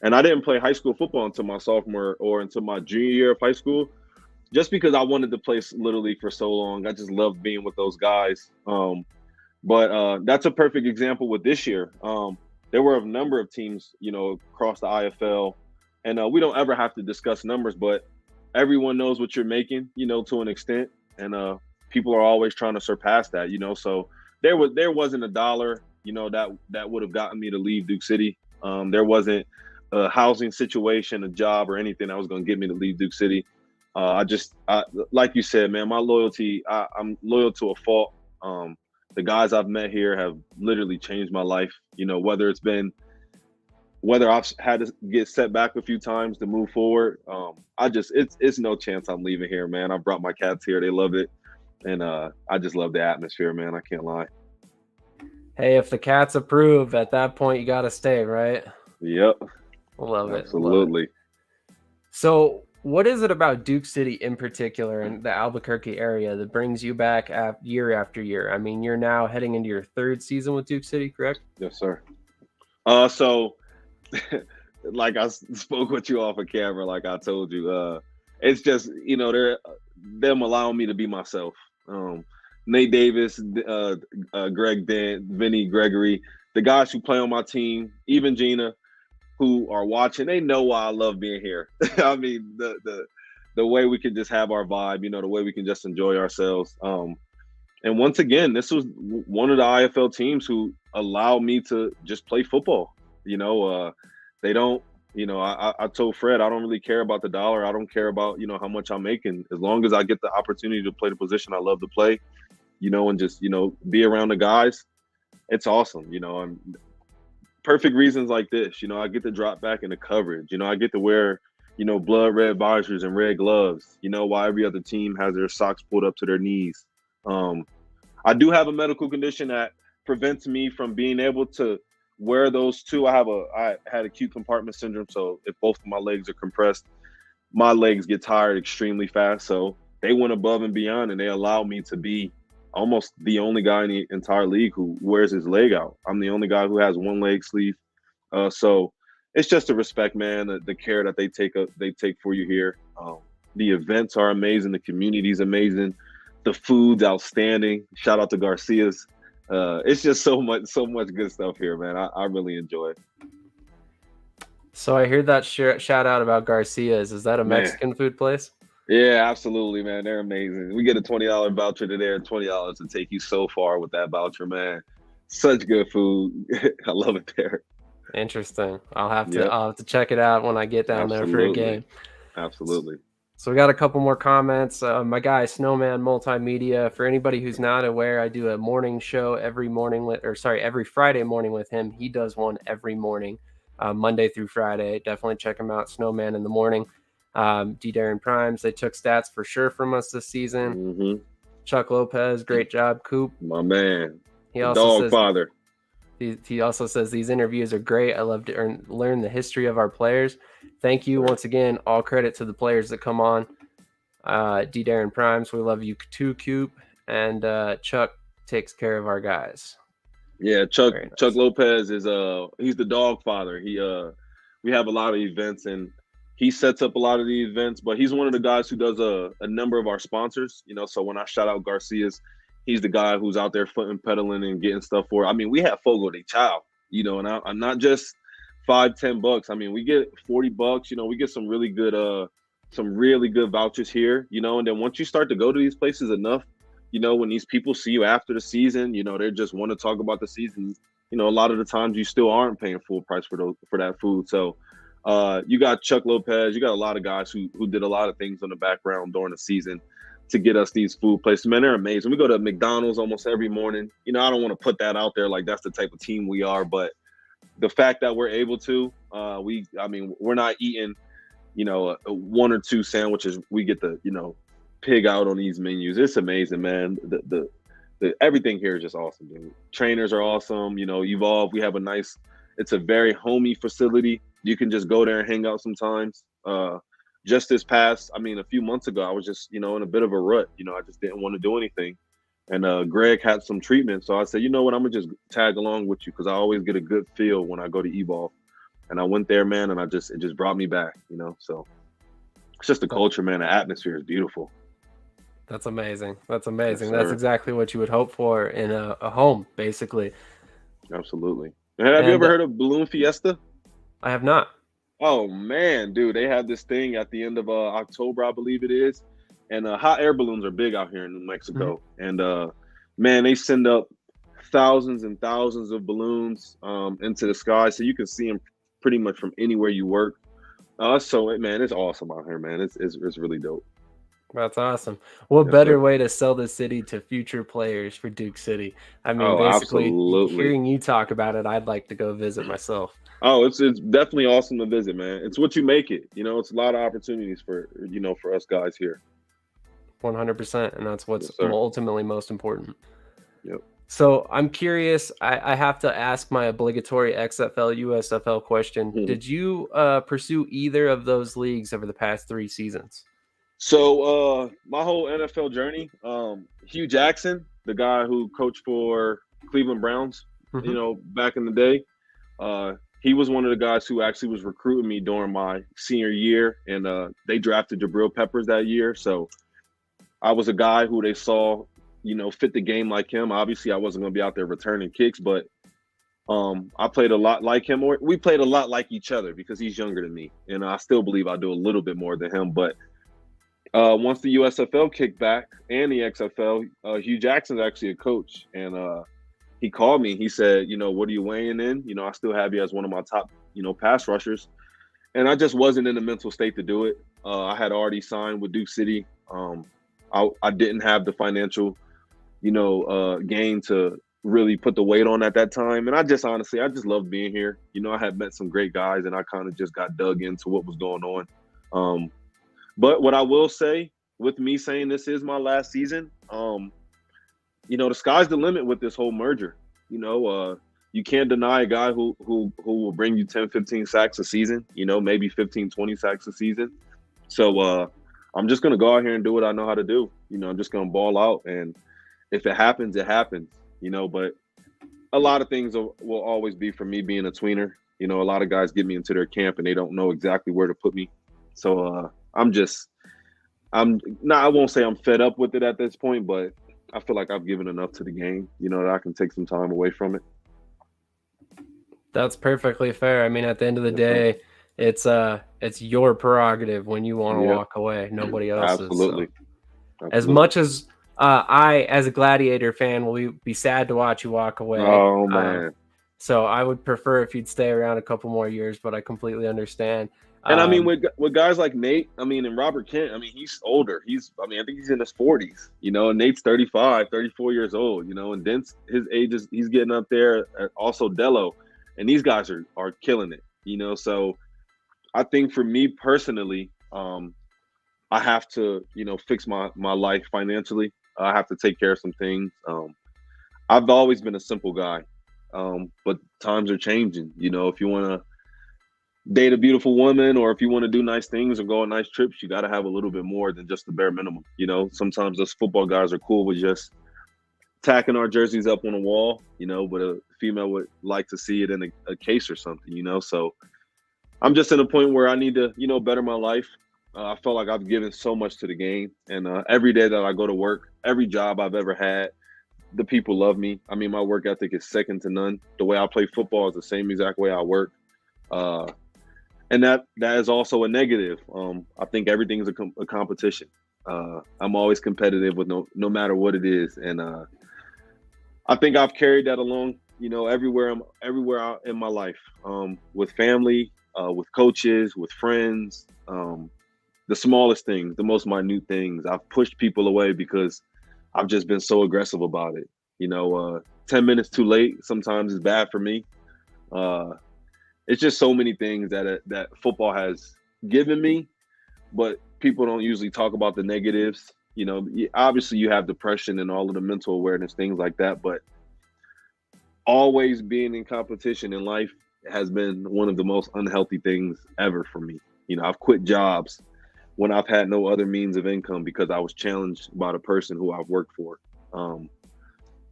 B: And I didn't play high school football until my sophomore or until my junior year of high school, just because I wanted to play Little League for so long. I just loved being with those guys. But that's a perfect example with this year. There were a number of teams, across the IFL, and we don't ever have to discuss numbers, but everyone knows what you're making, to an extent, and people are always trying to surpass that, So there wasn't a dollar, that would have gotten me to leave Duke City. There wasn't a housing situation, a job, or anything that was going to get me to leave Duke City. Like you said, man, my loyalty, I'm loyal to a fault. The guys I've met here have literally changed my life. Whether I've had to get set back a few times to move forward. It's no chance I'm leaving here, man. I brought my cats here. They love it. And I just love the atmosphere, man. I can't lie.
A: Hey, if the cats approve, at that point you got to stay, right?
B: Yep.
A: Love it.
B: Absolutely.
A: So what is it about Duke City in particular and the Albuquerque area that brings you back year after year? I mean, you're now heading into your 3rd season with Duke City, correct?
B: Yes, sir. So like I spoke with you off of camera, like I told you, it's just, they're them allowing me to be myself. Nate Davis, Greg Dent, Vinny Gregory, the guys who play on my team, even Gina, who are watching, they know why I love being here. I mean, the way we can just have our vibe, the way we can just enjoy ourselves. And once again, this was one of the IFL teams who allowed me to just play football. They don't, I told Fred, I don't really care about the dollar. I don't care about, how much I'm making. As long as I get the opportunity to play the position I love to play, and just, be around the guys, it's awesome, and perfect reasons like this, I get to drop back into coverage, I get to wear, blood red visors and red gloves, while every other team has their socks pulled up to their knees. I do have a medical condition that prevents me from being able to wear those two. I had acute compartment syndrome, so if both of my legs are compressed, my legs get tired extremely fast. So they went above and beyond, and they allowed me to be almost the only guy in the entire league who wears his leg out. I'm the only guy who has one leg sleeve. So it's just a respect, man. The care that they take for you here. The events are amazing. The community's amazing. The food's outstanding. Shout out to Garcia's. It's just so much good stuff here, man. I really enjoy it.
A: So I heard that shout out about Garcia's. Is that a Mexican food place?
B: Yeah, absolutely, man. They're amazing. We get a $20 voucher to there, $20 to take you so far with that voucher, man. Such good food. I love it there.
A: Interesting. I'll have to check it out when I get down there for a game.
B: Absolutely.
A: So we got a couple more comments. My guy Snowman Multimedia. For anybody who's not aware, I do a morning show every Friday morning with him. He does one every morning, Monday through Friday. Definitely check him out, Snowman in the morning. D. Darren Primes, they took stats for sure from us this season.
B: Mm-hmm.
A: Chuck Lopez, great job, Coop.
B: My man,
A: He
B: the
A: also
B: dog
A: says
B: father.
A: he also says these interviews are great. I love to learn the history of our players. Thank you once again. All credit to the players that come on. D. Darren Primes, we love you too, Coop. And Chuck takes care of our guys.
B: Yeah, Chuck
A: Nice.
B: Lopez is he's the dog father. We have a lot of events and he sets up a lot of the events, but he's one of the guys who does a number of our sponsors, you know. So when I shout out Garcia's, he's the guy who's out there foot and pedaling and getting stuff for. I mean, we have Fogo de Chao, you know, and I'm not just $5-10. I mean, we get $40, you know, we get some really good vouchers here, you know, and then once you start to go to these places enough, you know, when these people see you after the season, you know, they just want to talk about the season. You know, a lot of the times you still aren't paying full price for that food. So you got Chuck Lopez, you got a lot of guys who did a lot of things on the background during the season to get us these food places. Man, they're amazing. We go to McDonald's almost every morning. You know, I don't want to put that out there like that's the type of team we are, but the fact that we're able to, we're not eating, you know, one or two sandwiches. We get the, you know, pig out on these menus. It's amazing, man. The everything here is just awesome, dude. Trainers are awesome. You know, Evolve, we have it's a very homey facility. You can just go there and hang out sometimes. Just a few months ago, I was just, you know, in a bit of a rut. You know, I just didn't want to do anything. And Greg had some treatment. So I said, you know what, I'm going to just tag along with you because I always get a good feel when I go to Evolve. And I went there, man, and it just brought me back, you know. So it's just the culture, man. The atmosphere is beautiful.
A: That's amazing. That's amazing.
B: Yes,
A: that's exactly what you would hope for in a home, basically.
B: Absolutely. Have you ever heard of Balloon Fiesta?
A: I have not.
B: Oh, man, dude. They have this thing at the end of October, I believe it is. And hot air balloons are big out here in New Mexico. Mm-hmm. And, man, they send up thousands and thousands of balloons into the sky. So you can see them pretty much from anywhere you work. Man, it's awesome out here, man. It's really dope.
A: That's awesome. What better way to sell the city to future players for Duke City? I mean, basically, hearing you talk about it, I'd like to go visit myself.
B: Oh, it's definitely awesome to visit, man. It's what you make it. You know, it's a lot of opportunities for us guys here.
A: 100%, and that's what's ultimately most important.
B: Yep.
A: So I'm curious. I have to ask my obligatory XFL, USFL question. Mm-hmm. Did you pursue either of those leagues over the past 3 seasons?
B: So my whole NFL journey, Hugh Jackson, the guy who coached for Cleveland Browns, mm-hmm. you know, back in the day, he was one of the guys who actually was recruiting me during my senior year, and they drafted Jabril Peppers that year. So I was a guy who they saw, you know, fit the game like him. Obviously, I wasn't going to be out there returning kicks, but I played a lot like him, or we played a lot like each other because he's younger than me, and I still believe I do a little bit more than him, but once the USFL kicked back and the XFL, Hugh Jackson's actually a coach, and he called me. He said, you know, what are you weighing in? You know, I still have you as one of my top, you know, pass rushers, and I just wasn't in the mental state to do it. I had already signed with Duke City. I didn't have the financial, you know, gain to really put the weight on at that time, and I just loved being here. You know, I had met some great guys, and I kind of just got dug into what was going on. But what I will say, with me saying this is my last season, you know, the sky's the limit with this whole merger. You know, you can't deny a guy who will bring you 10, 15 sacks a season, you know, maybe 15, 20 sacks a season. So I'm just going to go out here and do what I know how to do. You know, I'm just going to ball out. And if it happens, it happens, you know. But a lot of things will always be for me being a tweener. You know, a lot of guys get me into their camp and they don't know exactly where to put me. So I won't say I'm fed up with it at this point, but I feel like I've given enough to the game, you know, that I can take some time away from it.
A: That's perfectly fair. I mean, at the end of the day, it's your prerogative when you want to walk away. Nobody else's.
B: Absolutely.
A: So. As much as I, as a Gladiator fan, will be sad to watch you walk away.
B: Oh, man.
A: So I would prefer if you'd stay around a couple more years, but I completely understand.
B: And I mean, with guys like Nate, I mean, and Robert Kent, I mean, he's older. I think he's in his 40s, you know, and Nate's 35, 34 years old, you know, and Dent's, his age he's getting up there. Also Dello, and these guys are killing it, you know. So I think for me personally, Um, I have to, fix my life financially. I have to take care of some things. I've always been a simple guy, but times are changing. If you want to date a beautiful woman or if you want to do nice things or go on nice trips, you got to have a little bit more than just the bare minimum. Sometimes us football guys are cool with just tacking our jerseys up on a wall, but a female would like to see it in a case or something. So I'm just in a point where I need to, better my life. I felt like I've given so much to the game, and every day that I go to work, every job I've ever had, the people love me. I mean, my work ethic is second to none. The way I play football is the same exact way I work, and that is also a negative. I think everything is a competition. I'm always competitive with no matter what it is, and I think I've carried that along, everywhere out in my life, with family, with coaches, with friends, the smallest things, the most minute things. I've pushed people away because I've just been so aggressive about it. 10 minutes too late sometimes is bad for me. Uh, it's just so many things that football has given me, but people don't usually talk about the negatives. Obviously you have depression and all of the mental awareness, things like that, but always being in competition in life has been one of the most unhealthy things ever for me. I've quit jobs when I've had no other means of income because I was challenged by the person who I've worked for.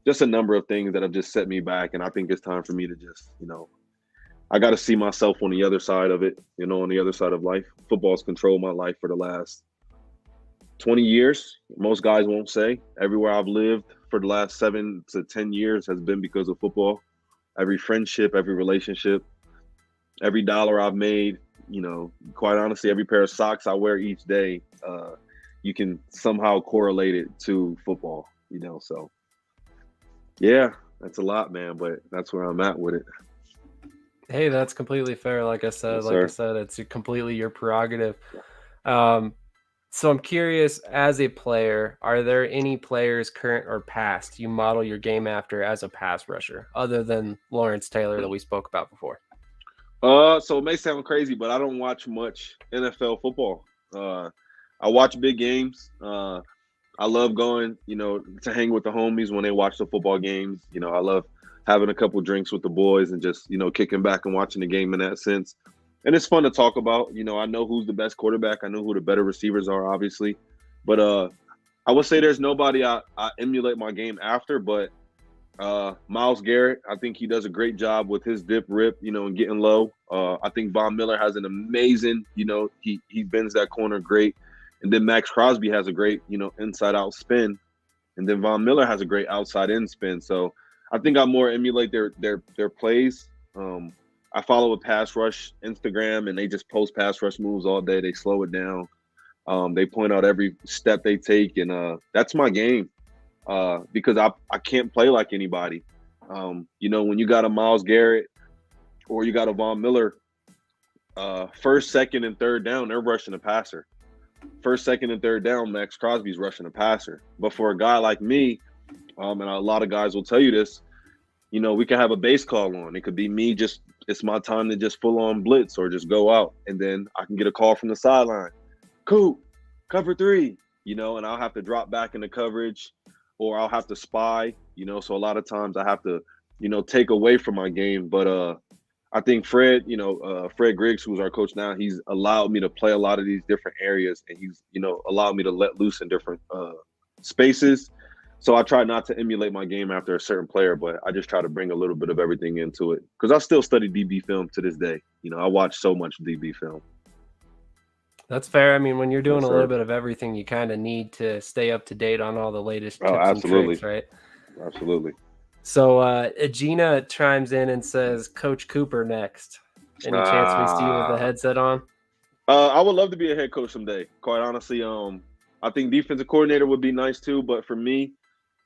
B: Just a number of things that have just set me back. And I think it's time for me to just, I got to see myself on the other side of it, on the other side of life. Football's controlled my life for the last 20 years. Most guys won't say. Everywhere I've lived for the last 7 to 10 years has been because of football. Every friendship, every relationship, every dollar I've made, quite honestly, every pair of socks I wear each day, you can somehow correlate it to football, so yeah, that's a lot, man, but that's where I'm at with it.
A: Hey, that's completely fair.
B: Yes, sir.
A: It's completely your prerogative. So I'm curious, as a player, are there any players, current or past, you model your game after as a pass rusher, other than Lawrence Taylor that we spoke about before?
B: So it may sound crazy, but I don't watch much NFL football. I watch big games. I love going, to hang with the homies when they watch the football games. I love having a couple drinks with the boys and just, kicking back and watching the game in that sense. And it's fun to talk about. I know who's the best quarterback. I know who the better receivers are, obviously. But I would say there's nobody I emulate my game after, but Myles Garrett, I think he does a great job with his dip rip, and getting low. I think Von Miller has an amazing, he bends that corner great. And then Max Crosby has a great, inside out spin. And then Von Miller has a great outside in spin. So I think I more emulate their plays. I follow a pass rush Instagram and they just post pass rush moves all day. They slow it down. They point out every step they take, and that's my game. Because I can't play like anybody. When you got a Myles Garrett or you got a Von Miller, first, second, and third down, they're rushing a passer. First, second, and third down, Max Crosby's rushing a passer. But for a guy like me, and a lot of guys will tell you this, we can have a base call on. It could be me it's my time to just full on blitz or just go out. And then I can get a call from the sideline. Coop, cover 3, and I'll have to drop back into coverage or I'll have to spy, so a lot of times I have to, take away from my game. But I think Fred Griggs, who's our coach now, he's allowed me to play a lot of these different areas and he's, allowed me to let loose in different spaces. So I try not to emulate my game after a certain player, but I just try to bring a little bit of everything into it because I still study DB film to this day. I watch so much DB film.
A: That's fair. I mean, when you're doing
B: Yes,
A: a little
B: sir.
A: bit of everything, you kind of need to stay up to date on all the latest
B: Oh,
A: tips and
B: absolutely.
A: tricks, right?
B: Absolutely.
A: So Gina chimes in and says, Coach Cooper next. Any chance we see you with the headset on?
B: I would love to be a head coach someday. Quite honestly, I think defensive coordinator would be nice too. But for me,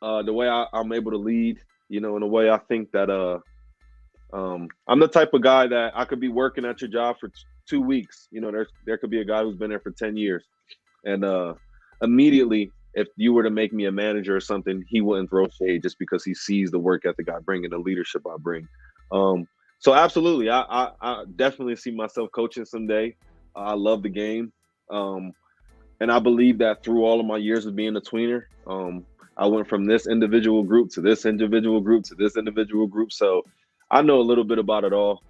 B: the way I'm able to lead, in a way I think that I'm the type of guy that I could be working at your job for 2 weeks. There could be a guy who's been there for 10 years, and immediately, if you were to make me a manager or something, he wouldn't throw shade just because he sees the work ethic I bring and the leadership I bring. So absolutely, I definitely see myself coaching someday. I love the game. And I believe that through all of my years of being a tweener, I went from this individual group to this individual group to this individual group. So I know a little bit about it all.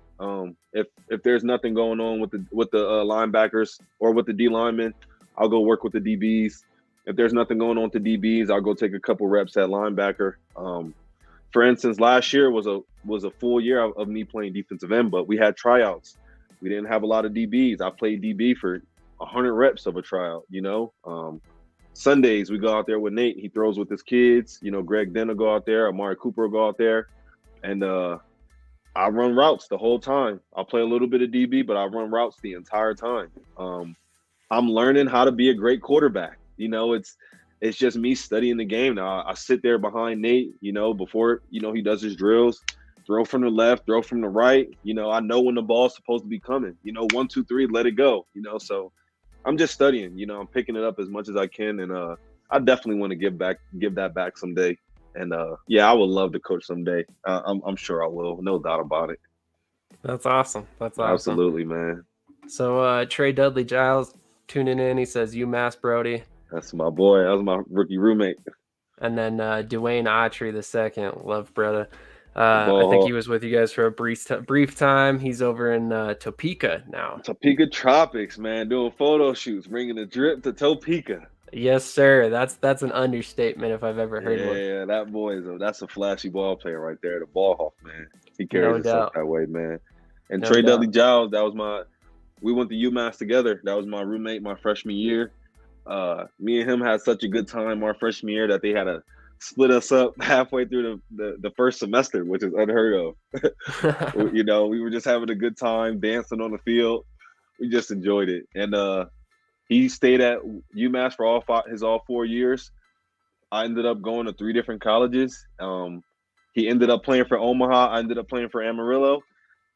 B: If there's nothing going on with the linebackers or with the D linemen, I'll go work with the DBs. If there's nothing going on with the DBs, I'll go take a couple reps at linebacker. For instance, last year was a full year of me playing defensive end, but we had tryouts. We didn't have a lot of DBs. I played DB for 100 reps of a tryout. Sundays we go out there with Nate. He throws with his kids. Greg Den will go out there. Amari Cooper will go out there, and I run routes the whole time. I'll play a little bit of DB, but I run routes the entire time. I'm learning how to be a great quarterback. It's just me studying the game now. I sit there behind Nate, before, he does his drills, throw from the left, throw from the right. I know when the ball's supposed to be coming, 1, 2, 3, let it go, so I'm just studying, I'm picking it up as much as I can. And I definitely want to give that back someday. And I would love to coach someday. I'm sure I will. No doubt about it.
A: That's awesome. That's awesome.
B: Absolutely, man.
A: So Trey Dudley Giles tuning in. He says, UMass Brody.
B: That's my boy. That was my rookie roommate.
A: And then Dwayne Autry II. Love brother. I think he was with you guys for a brief time. He's over in Topeka now.
B: Topeka Tropics, man, doing photo shoots, bringing the drip to Topeka.
A: Yes, sir. That's an understatement if I've ever heard one.
B: Yeah, that boy that's a flashy ball player right there. The ball hawk, man. He carries himself that way, man. And Trey Dudley Giles, we went to UMass together. That was my roommate my freshman year. Me and him had such a good time our freshman year that they had to split us up halfway through the first semester, which is unheard of. We were just having a good time dancing on the field. We just enjoyed it. And he stayed at UMass for all 4 years. I ended up going to 3 different colleges. He ended up playing for Omaha. I ended up playing for Amarillo.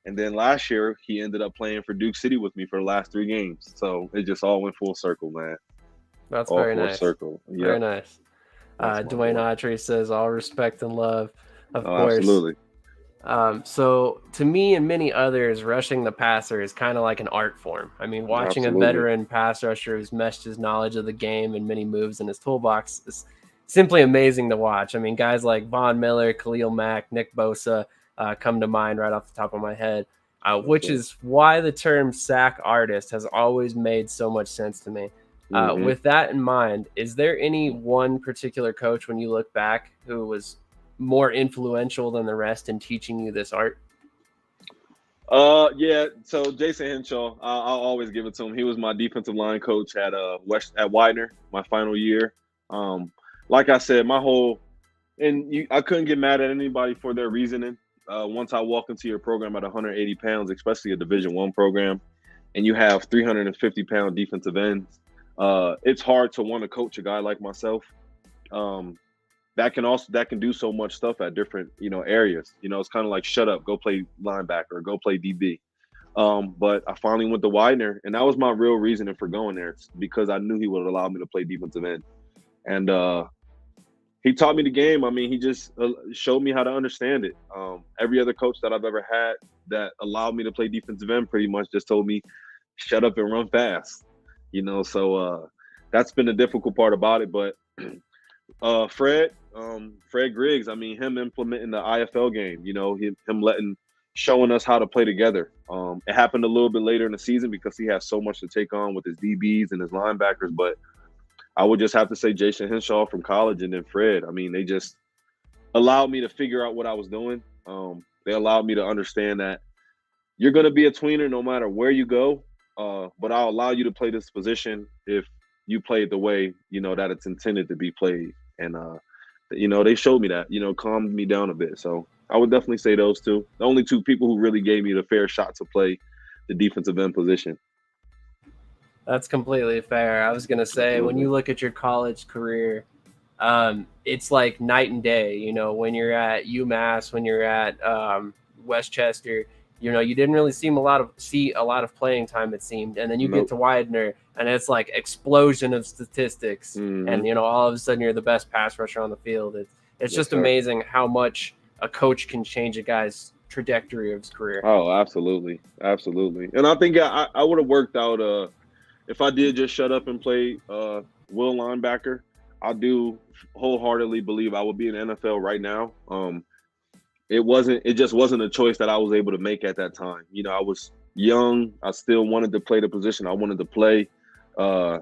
B: And then last year, he ended up playing for Duke City with me for the last 3 games. So it just all went full circle, man.
A: That's all very nice.
B: Circle. Yep.
A: Very nice. Dwayne Autry says, all respect and love, of course.
B: Absolutely.
A: So to me and many others, rushing the passer is kind of like an art form. I mean, watching a veteran pass rusher who's meshed his knowledge of the game and many moves in his toolbox is simply amazing to watch. I mean, guys like Von Miller, Khalil Mack, Nick Bosa come to mind right off the top of my head, which is why the term sack artist has always made so much sense to me. With that in mind, is there any one particular coach when you look back who was more influential than the rest in teaching you this art?
B: Yeah. So Jason Henshaw, I'll always give it to him. He was my defensive line coach at Widener, my final year. Like I said, I couldn't get mad at anybody for their reasoning. Once I walk into your program at 180 pounds, especially a Division I program, and you have 350-pound defensive ends, it's hard to want to coach a guy like myself. That can do so much stuff at different, areas. It's kind of like, shut up, go play linebacker, or go play DB. But I finally went to Widener, and that was my real reasoning for going there. It's because I knew he would allow me to play defensive end. And he taught me the game. I mean, he just showed me how to understand it. Every other coach that I've ever had that allowed me to play defensive end pretty much just told me, shut up and run fast. So that's been the difficult part about it. But Fred Griggs, I mean, him implementing the IFL game, him showing us how to play together. It happened a little bit later in the season because he has so much to take on with his DBs and his linebackers. But I would just have to say Jason Henshaw from college and then Fred. I mean, they just allowed me to figure out what I was doing. They allowed me to understand that you're going to be a tweener no matter where you go. But I'll allow you to play this position if you play it the way, that it's intended to be played. And, they showed me that, calmed me down a bit. So I would definitely say those two. The only 2 people who really gave me the fair shot to play the defensive end position.
A: That's completely fair. I was going to say, when you look at your college career, it's like night and day, when you're at UMass, when you're at Westchester, you didn't really see a lot of playing time, it seemed. And then you get to Widener, and it's like explosion of statistics. And, all of a sudden you're the best pass rusher on the field. It's just amazing how much a coach can change a guy's trajectory of his career.
B: Oh, absolutely. Absolutely. And I think I would have worked out if I did just shut up and play will linebacker, I do wholeheartedly believe I would be in the NFL right now. It just wasn't a choice that I was able to make at that time. You know, I was young. I still wanted to play the position I wanted to play. Uh,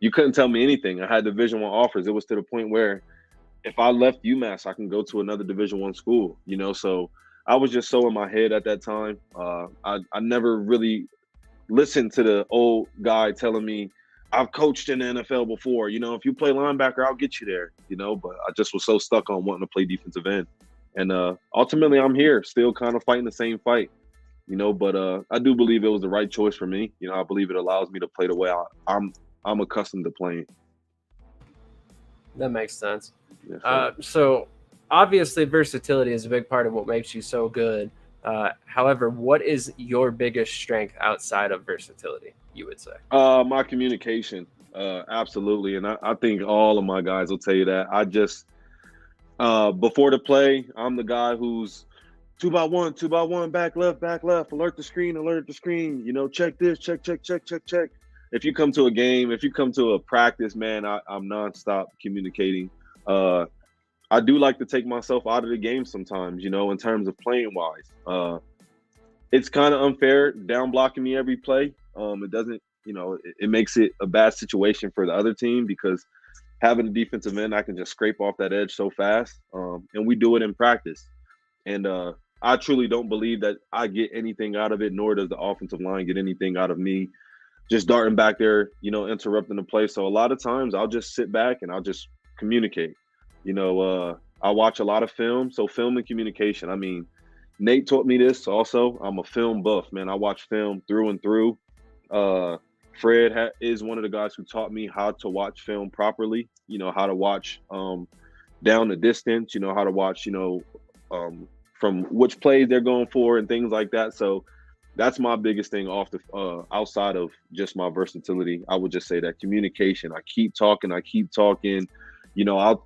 B: you couldn't tell me anything. I had Division One offers. It was to the point where if I left UMass, I can go to another Division One school. You know, so I was just so in my head at that time. I never really listened to the old guy telling me I've coached in the NFL before. You know, if you play linebacker, I'll get you there. You know, but I just was so stuck on wanting to play defensive end. And ultimately, I'm here, still kind of fighting the same fight, you know. But I do believe it was the right choice for me. You know, I believe it allows me to play the way I'm accustomed to playing.
A: That makes sense.
B: Yes,
A: So obviously, versatility is a big part of what makes you so good. However, what is your biggest strength outside of versatility, you would say?
B: my communication, absolutely, and I think all of my guys will tell you that. I just before the play, I'm the guy who's 2 by 1, back left, alert the screen, you know, check this, check. If you come to a game, if you come to a practice, man, I'm nonstop communicating. Uh, I do like to take myself out of the game sometimes, you know, in terms of playing wise. It's kind of unfair down blocking me every play. It doesn't, you know, it makes it a bad situation for the other team because having a defensive end, I can just scrape off that edge so fast. And we do it in practice. And I truly don't believe that I get anything out of it, nor does the offensive line get anything out of me just darting back there, you know, interrupting the play. So a lot of times I'll just sit back and I'll just communicate. You know, I watch a lot of film. So film and communication. I mean, Nate taught me this also. I'm a film buff, man. I watch film through and through. Uh, is one of the guys who taught me how to watch film properly. You know, how to watch down the distance. You know, how to watch. You know, from which plays they're going for and things like that. So that's my biggest thing off the outside of just my versatility. I would just say that communication. I keep talking. You know,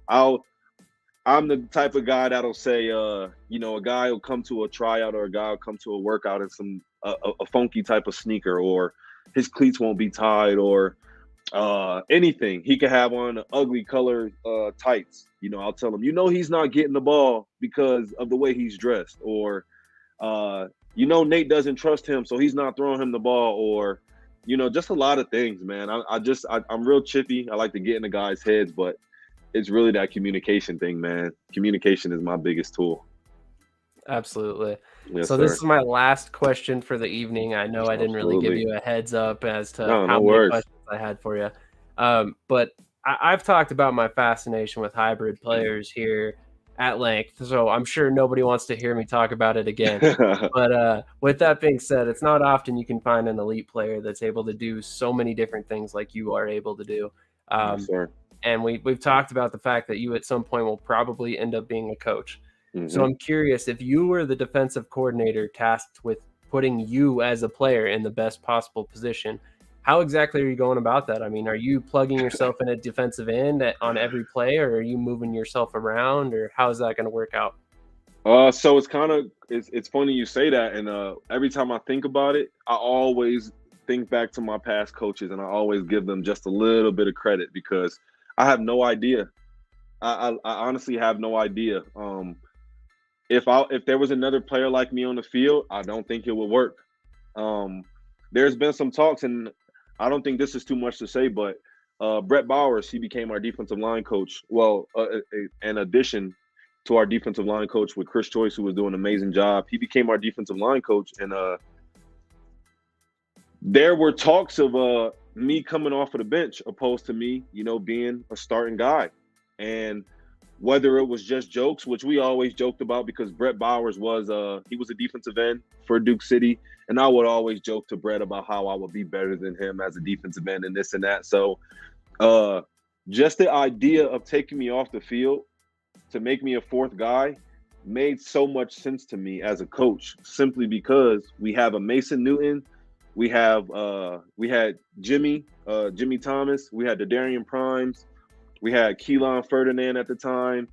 B: I'm the type of guy that'll say, you know, a guy will come to a tryout or a guy will come to a workout in some a funky type of sneaker, or his cleats won't be tied, or anything. He could have on ugly color tights. You know, I'll tell him, you know, he's not getting the ball because of the way he's dressed, or you know, Nate doesn't trust him, so he's not throwing him the ball, or you know, just a lot of things, man. I'm real chippy. I like to get in the guys' heads, but it's really that communication thing, man. Communication is my biggest tool.
A: Absolutely.
B: Yes,
A: So
B: sir.
A: this is my last question for the evening. I know I didn't really give
B: Absolutely.
A: you a heads up as to
B: No,
A: how
B: no
A: many
B: worries.
A: questions I had for you. But I've talked about my fascination with hybrid players here at length, so I'm sure nobody wants to hear me talk about it again. But with that being said, it's not often you can find an elite player that's able to do so many different things like you are able to do.
B: Yes,
A: Um,
B: sir.
A: and we've talked about the fact that you at some point will probably end up being a coach. So
B: Hmm.
A: I'm curious, if you were the defensive coordinator tasked with putting you as a player in the best possible position, how exactly are you going about that? I mean, are you plugging yourself in a defensive end on every play, or are you moving yourself around, or how is that going to work out?
B: So it's funny you say that, and every time I think about it, I always think back to my past coaches, and I always give them just a little bit of credit because I have no idea. I honestly have no idea. If there was another player like me on the field, I don't think it would work. Um, there's been some talks, and I don't think this is too much to say, but Brett Bowers, he became our defensive line coach. Well, in addition to our defensive line coach with Chris Choice, who was doing an amazing job, he became our defensive line coach, and there were talks of me coming off of the bench opposed to me, you know, being a starting guy. And whether it was just jokes, which we always joked about because Brett Bowers was he was a defensive end for Duke City. And I would always joke to Brett about how I would be better than him as a defensive end and this and that. So uh just the idea of taking me off the field to make me a fourth guy made so much sense to me as a coach, simply because we have a Mason Newton, we had Jimmy Thomas, we had the Darian Primes, we had Keelan Ferdinand at the time,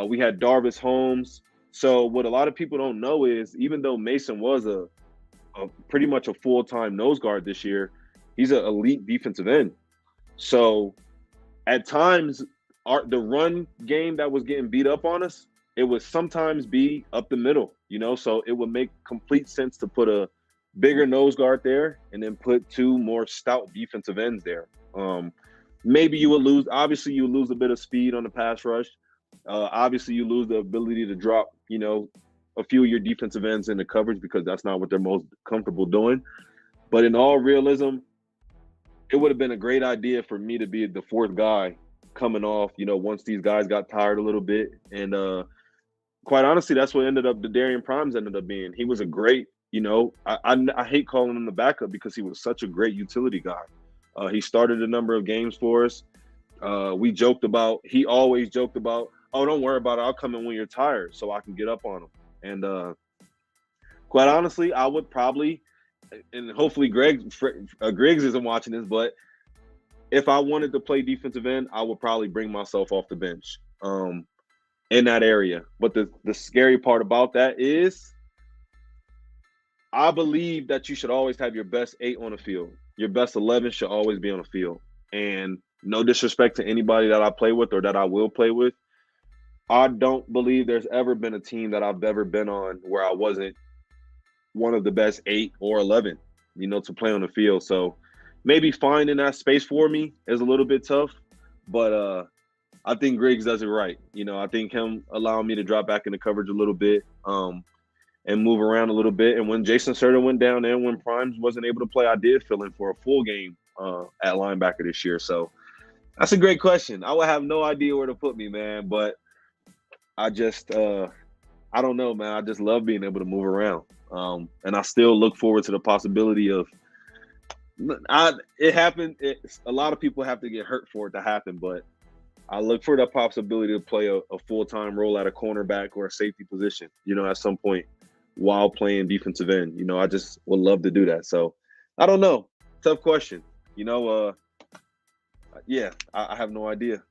B: we had Darvis Holmes. So what a lot of people don't know is even though Mason was a pretty much a full time nose guard this year, He's an elite defensive end. So at times, the run game that was getting beat up on us, it would sometimes be up the middle, so it would make complete sense to put a bigger nose guard there and then put two more stout defensive ends there. Maybe you would lose, obviously you would lose a bit of speed on the pass rush. Obviously you lose the ability to drop, a few of your defensive ends into coverage because that's not what they're most comfortable doing. But in all realism, it would have been a great idea for me to be the fourth guy coming off, once these guys got tired a little bit. And quite honestly, that's what the Darian Primes ended up being. He was a great, I hate calling him the backup because he was such a great utility guy. He started a number of games for us. He always joked about, oh, don't worry about it. I'll come in when you're tired so I can get up on him. And quite honestly, I would probably, and hopefully Griggs isn't watching this, but if I wanted to play defensive end, I would probably bring myself off the bench in that area. But the scary part about that is I believe that you should always have your best 8 on the field. Your best 11 should always be on the field. And no disrespect to anybody that I play with or that I will play with, I don't believe there's ever been a team that I've ever been on where I wasn't one of the best 8 or 11, to play on the field. So maybe finding that space for me is a little bit tough, but I think Griggs does it right. I think him allowing me to drop back into coverage a little bit and move around a little bit. And when Jason Serta went down and when Primes wasn't able to play, I did fill in for a full game at linebacker this year. So that's a great question. I would have no idea where to put me, man, but I just I don't know, man. I just love being able to move around. And I still look forward to the possibility of it happened. A lot of people have to get hurt for it to happen, but I look for the possibility to play a full-time role at a cornerback or a safety position, at some point while playing defensive end. I just would love to do that. So I don't know. Tough question. Yeah, I have no idea.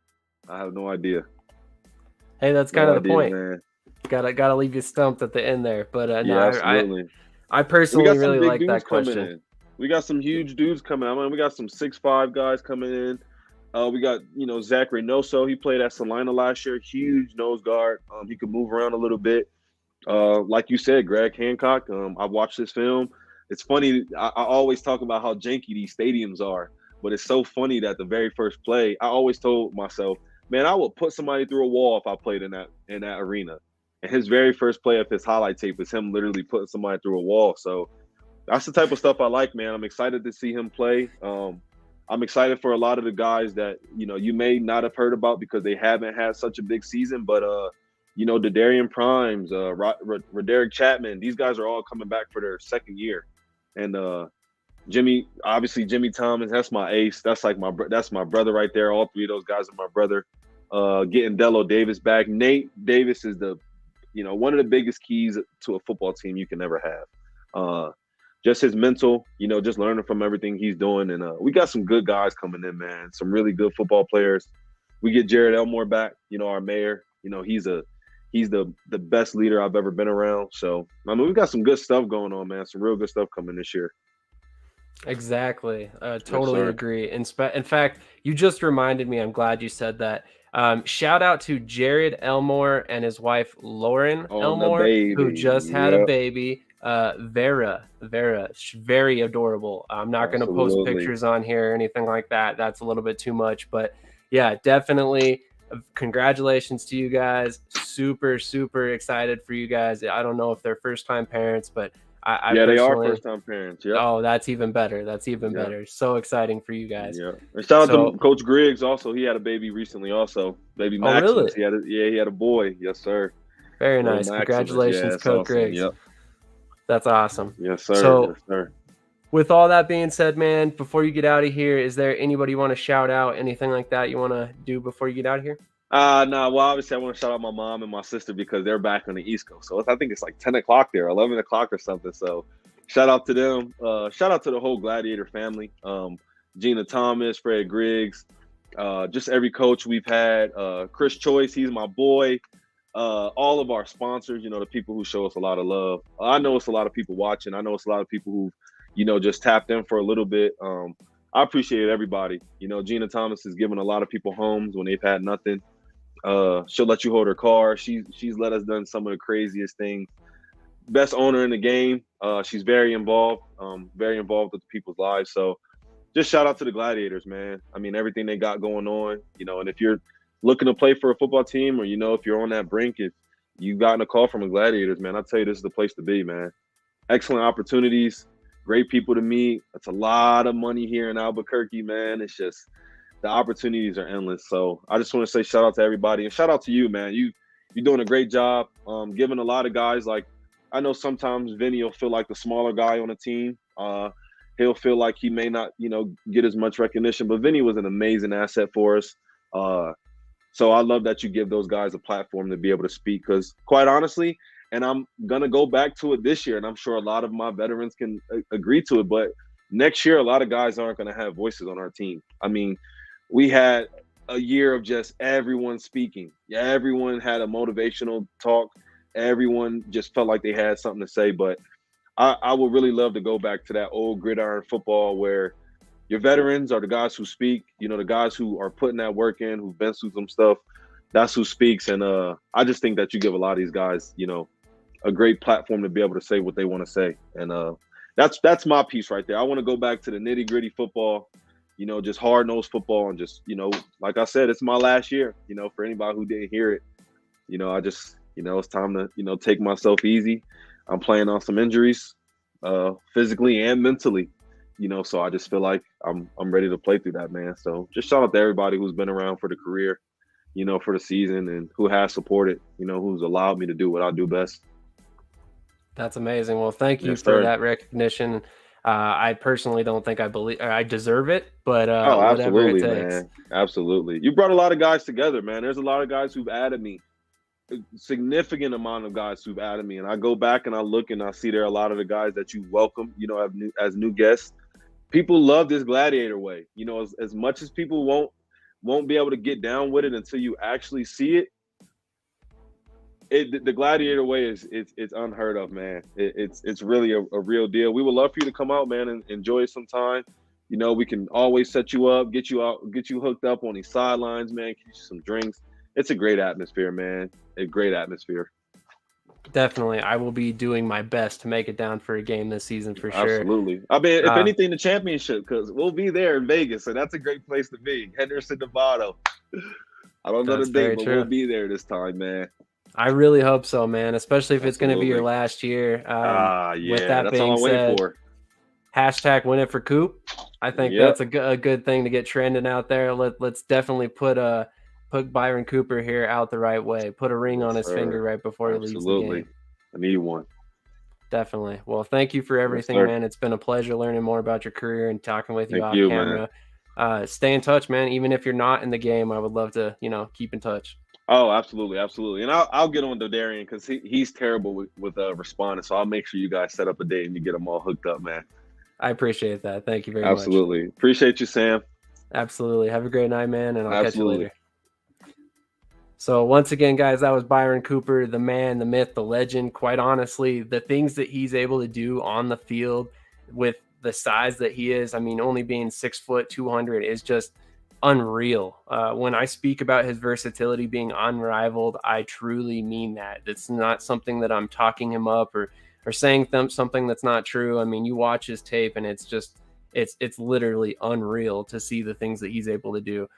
A: Hey, that's kind of the point.
B: Man.
A: Gotta leave you stumped at the end there. But
B: absolutely.
A: I personally really like that question.
B: We got some huge dudes coming in. I mean, we got some 6'5" guys coming in. We got, Zach Reynoso. He played at Salina last year. Huge nose guard. He could move around a little bit. Like you said, Greg Hancock. I watched this film. It's funny. I always talk about how janky these stadiums are, but it's so funny that the very first play, I always told myself, man, I would put somebody through a wall if I played in that arena. And his very first play of his highlight tape is him literally putting somebody through a wall. So that's the type of stuff I like, man. I'm excited to see him play. I'm excited for a lot of the guys that, you may not have heard about because they haven't had such a big season. But, the Darian Primes, Roderick Chapman, these guys are all coming back for their second year. And Jimmy Thomas, that's my ace. That's like that's my brother right there. All three of those guys are my brother. Getting Dello Davis back. Nate Davis is one of the biggest keys to a football team you can ever have. Just his mental, just learning from everything he's doing. And we got some good guys coming in, man. Some really good football players. We get Jared Elmore back, our mayor. He's the best leader I've ever been around. So, I mean, we got some good stuff going on, man. Some real good stuff coming this year.
A: Exactly. Totally agree. In fact, you just reminded me, I'm glad you said that. Shout out to Jared Elmore and his wife, Lauren Elmore, who just had a baby. Vera, very adorable. I'm not going to post pictures on here or anything like that. That's a little bit too much, but yeah, definitely. Congratulations to you guys. Super, super excited for you guys. I don't know if they're first-time parents, but I
B: they are first-time parents. Yeah.
A: Oh, that's even better. Better. So exciting for you guys.
B: Yeah. And shout out to Coach Griggs. Also, he had a baby recently. Also, baby Maximus.
A: Oh, really?
B: He had a boy. Yes, sir.
A: Very nice. Maximus. Congratulations, Coach Griggs.
B: Yep.
A: That's awesome.
B: Yes, sir.
A: So,
B: yes, sir.
A: With all that being said, man, before you get out of here, is there anybody you want to shout out? Anything like that you want to do before you get out of here?
B: No. Well, obviously, I want to shout out my mom and my sister because they're back on the East Coast. So I think it's like 10 o'clock there, 11 o'clock or something. So shout out to them. Shout out to the whole Gladiator family. Gina Thomas, Fred Griggs, just every coach we've had. Chris Choice, he's my boy. All of our sponsors, the people who show us a lot of love. I know it's a lot of people watching. I know it's a lot of people who, just tapped in for a little bit. I appreciate everybody. Gina Thomas has given a lot of people homes when they've had nothing. She'll let you hold her car. She's let us done some of the craziest things. Best owner in the game. She's very involved with people's lives. So just shout out to the Gladiators, man. I mean, everything they got going on, and if you're looking to play for a football team, or if you're on that brink, if you've gotten a call from the Gladiators, man, I'll tell you, this is the place to be, man. Excellent opportunities, great people to meet. It's a lot of money here in Albuquerque, man. It's just the opportunities are endless. So I just want to say shout out to everybody, and shout out to you, man. You're doing a great job. Giving a lot of guys, like, I know sometimes Vinny will feel like the smaller guy on the team. He'll feel like he may not, get as much recognition, but Vinny was an amazing asset for us. So I love that you give those guys a platform to be able to speak, because quite honestly, and I'm going to go back to it this year, and I'm sure a lot of my veterans can agree to it, but next year, a lot of guys aren't going to have voices on our team. I mean, we had a year of just everyone speaking. Yeah, everyone had a motivational talk. Everyone just felt like they had something to say, but I would really love to go back to that old gridiron football where your veterans are the guys who speak, the guys who are putting that work in, who've been through some stuff. That's who speaks. And I just think that you give a lot of these guys, a great platform to be able to say what they want to say. And that's my piece right there. I want to go back to the nitty gritty football, just hard nosed football, and just, like I said, it's my last year, for anybody who didn't hear it, I just, it's time to, take myself easy. I'm playing on some injuries, physically and mentally, so I just feel like I'm ready to play through that, man. So just shout out to everybody who's been around for the career, for the season, and who has supported, who's allowed me to do what I do best.
A: That's amazing. Well, thank you
B: Yes,
A: for
B: sir.
A: that recognition. I personally don't think I deserve it, but
B: Oh,
A: whatever it
B: absolutely,
A: takes.
B: man. Absolutely. You brought a lot of guys together, man. There's a lot of guys who've added me, a significant amount of guys who've added me. And I go back and I look and I see there are a lot of the guys that you welcome, as new guests. People love this Gladiator way. As much as people won't be able to get down with it until you actually see it. The Gladiator way it's unheard of, man. It's really a real deal. We would love for you to come out, man, and enjoy some time. We can always set you up, get you hooked up on these sidelines, man. Get you some drinks. It's a great atmosphere, man. A great atmosphere.
A: Definitely, I will be doing my best to make it down for a game this season for sure.
B: Absolutely. I mean, if anything, the championship, because we'll be there in Vegas, so that's a great place to be. Henderson, Nevada. I don't know the date, but we'll be there this time, man.
A: I really hope so, man, especially if it's going to be your
B: Absolutely.
A: last year.
B: Yeah,
A: With that
B: that's
A: being
B: all I'm waiting
A: said,
B: for.
A: hashtag win it for Coop. I think that's a good thing to get trending out there. Let's definitely put Byron Cooper here out the right way. Put a ring on his finger right before he leaves the game.
B: I need one.
A: Definitely. Well, thank you for everything, man. It's been a pleasure learning more about your career and talking with you off camera. Stay in touch, man. Even if you're not in the game, I would love to, keep in touch.
B: Oh, absolutely, absolutely. And I'll get on to Darian, because he's terrible with responding. So I'll make sure you guys set up a date and you get them all hooked up, man.
A: I appreciate that. Thank you very much.
B: Absolutely. Appreciate you, Sam.
A: Absolutely. Have a great night, man, and I'll catch you later. So once again, guys, that was Byron Cooper, the man, the myth, the legend. Quite honestly, the things that he's able to do on the field with the size that he is, I mean, only being 6 foot, 200 is just unreal. When I speak about his versatility being unrivaled, I truly mean that. It's not something that I'm talking him up or saying something that's not true. I mean, you watch his tape and it's just, it's literally unreal to see the things that he's able to do.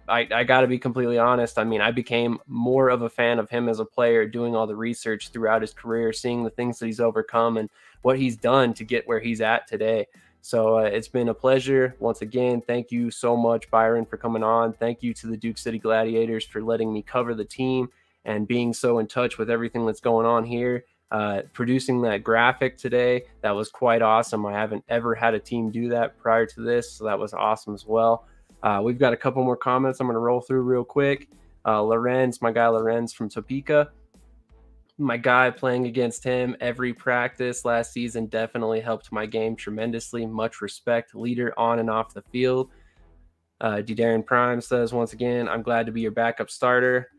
A: I got to be completely honest. I mean, I became more of a fan of him as a player, doing all the research throughout his career, seeing the things that he's overcome and what he's done to get where he's at today. So it's been a pleasure. Once again, thank you so much, Byron, for coming on. Thank you to the Duke City Gladiators for letting me cover the team and being so in touch with everything that's going on here. Producing that graphic today, that was quite awesome. I haven't ever had a team do that prior to this, so that was awesome as well. We've got a couple more comments I'm going to roll through real quick. Lorenz, my guy Lorenz from Topeka. My guy, playing against him every practice last season definitely helped my game tremendously. Much respect, leader on and off the field. Darren Prime says, once again, I'm glad to be your backup starter.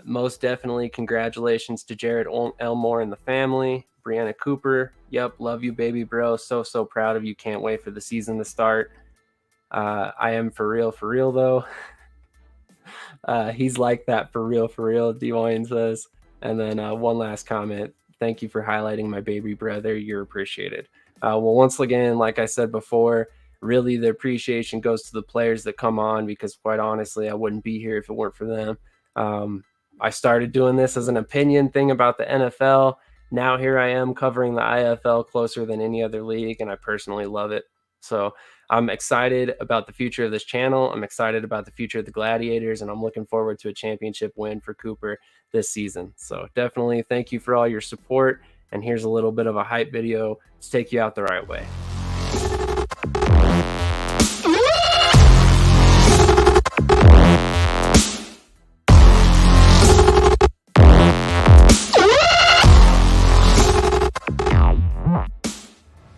A: Most definitely, congratulations to Jared Elmore and the family. Brianna Cooper, yep, love you, baby bro. So proud of you. Can't wait for the season to start. I am for real though. He's like that for real. Dwayne says. And then one last comment. Thank you for highlighting my baby brother. You're appreciated. Well, once again, like I said before, really the appreciation goes to the players that come on, because quite honestly, I wouldn't be here if it weren't for them. I started doing this as an opinion thing about the NFL. Now here I am covering the IFL closer than any other league, and I personally love it. So I'm excited about the future of this channel. I'm excited about the future of the Gladiators, and I'm looking forward to a championship win for Cooper this season. So definitely thank you for all your support. And here's a little bit of a hype video to take you out the right way.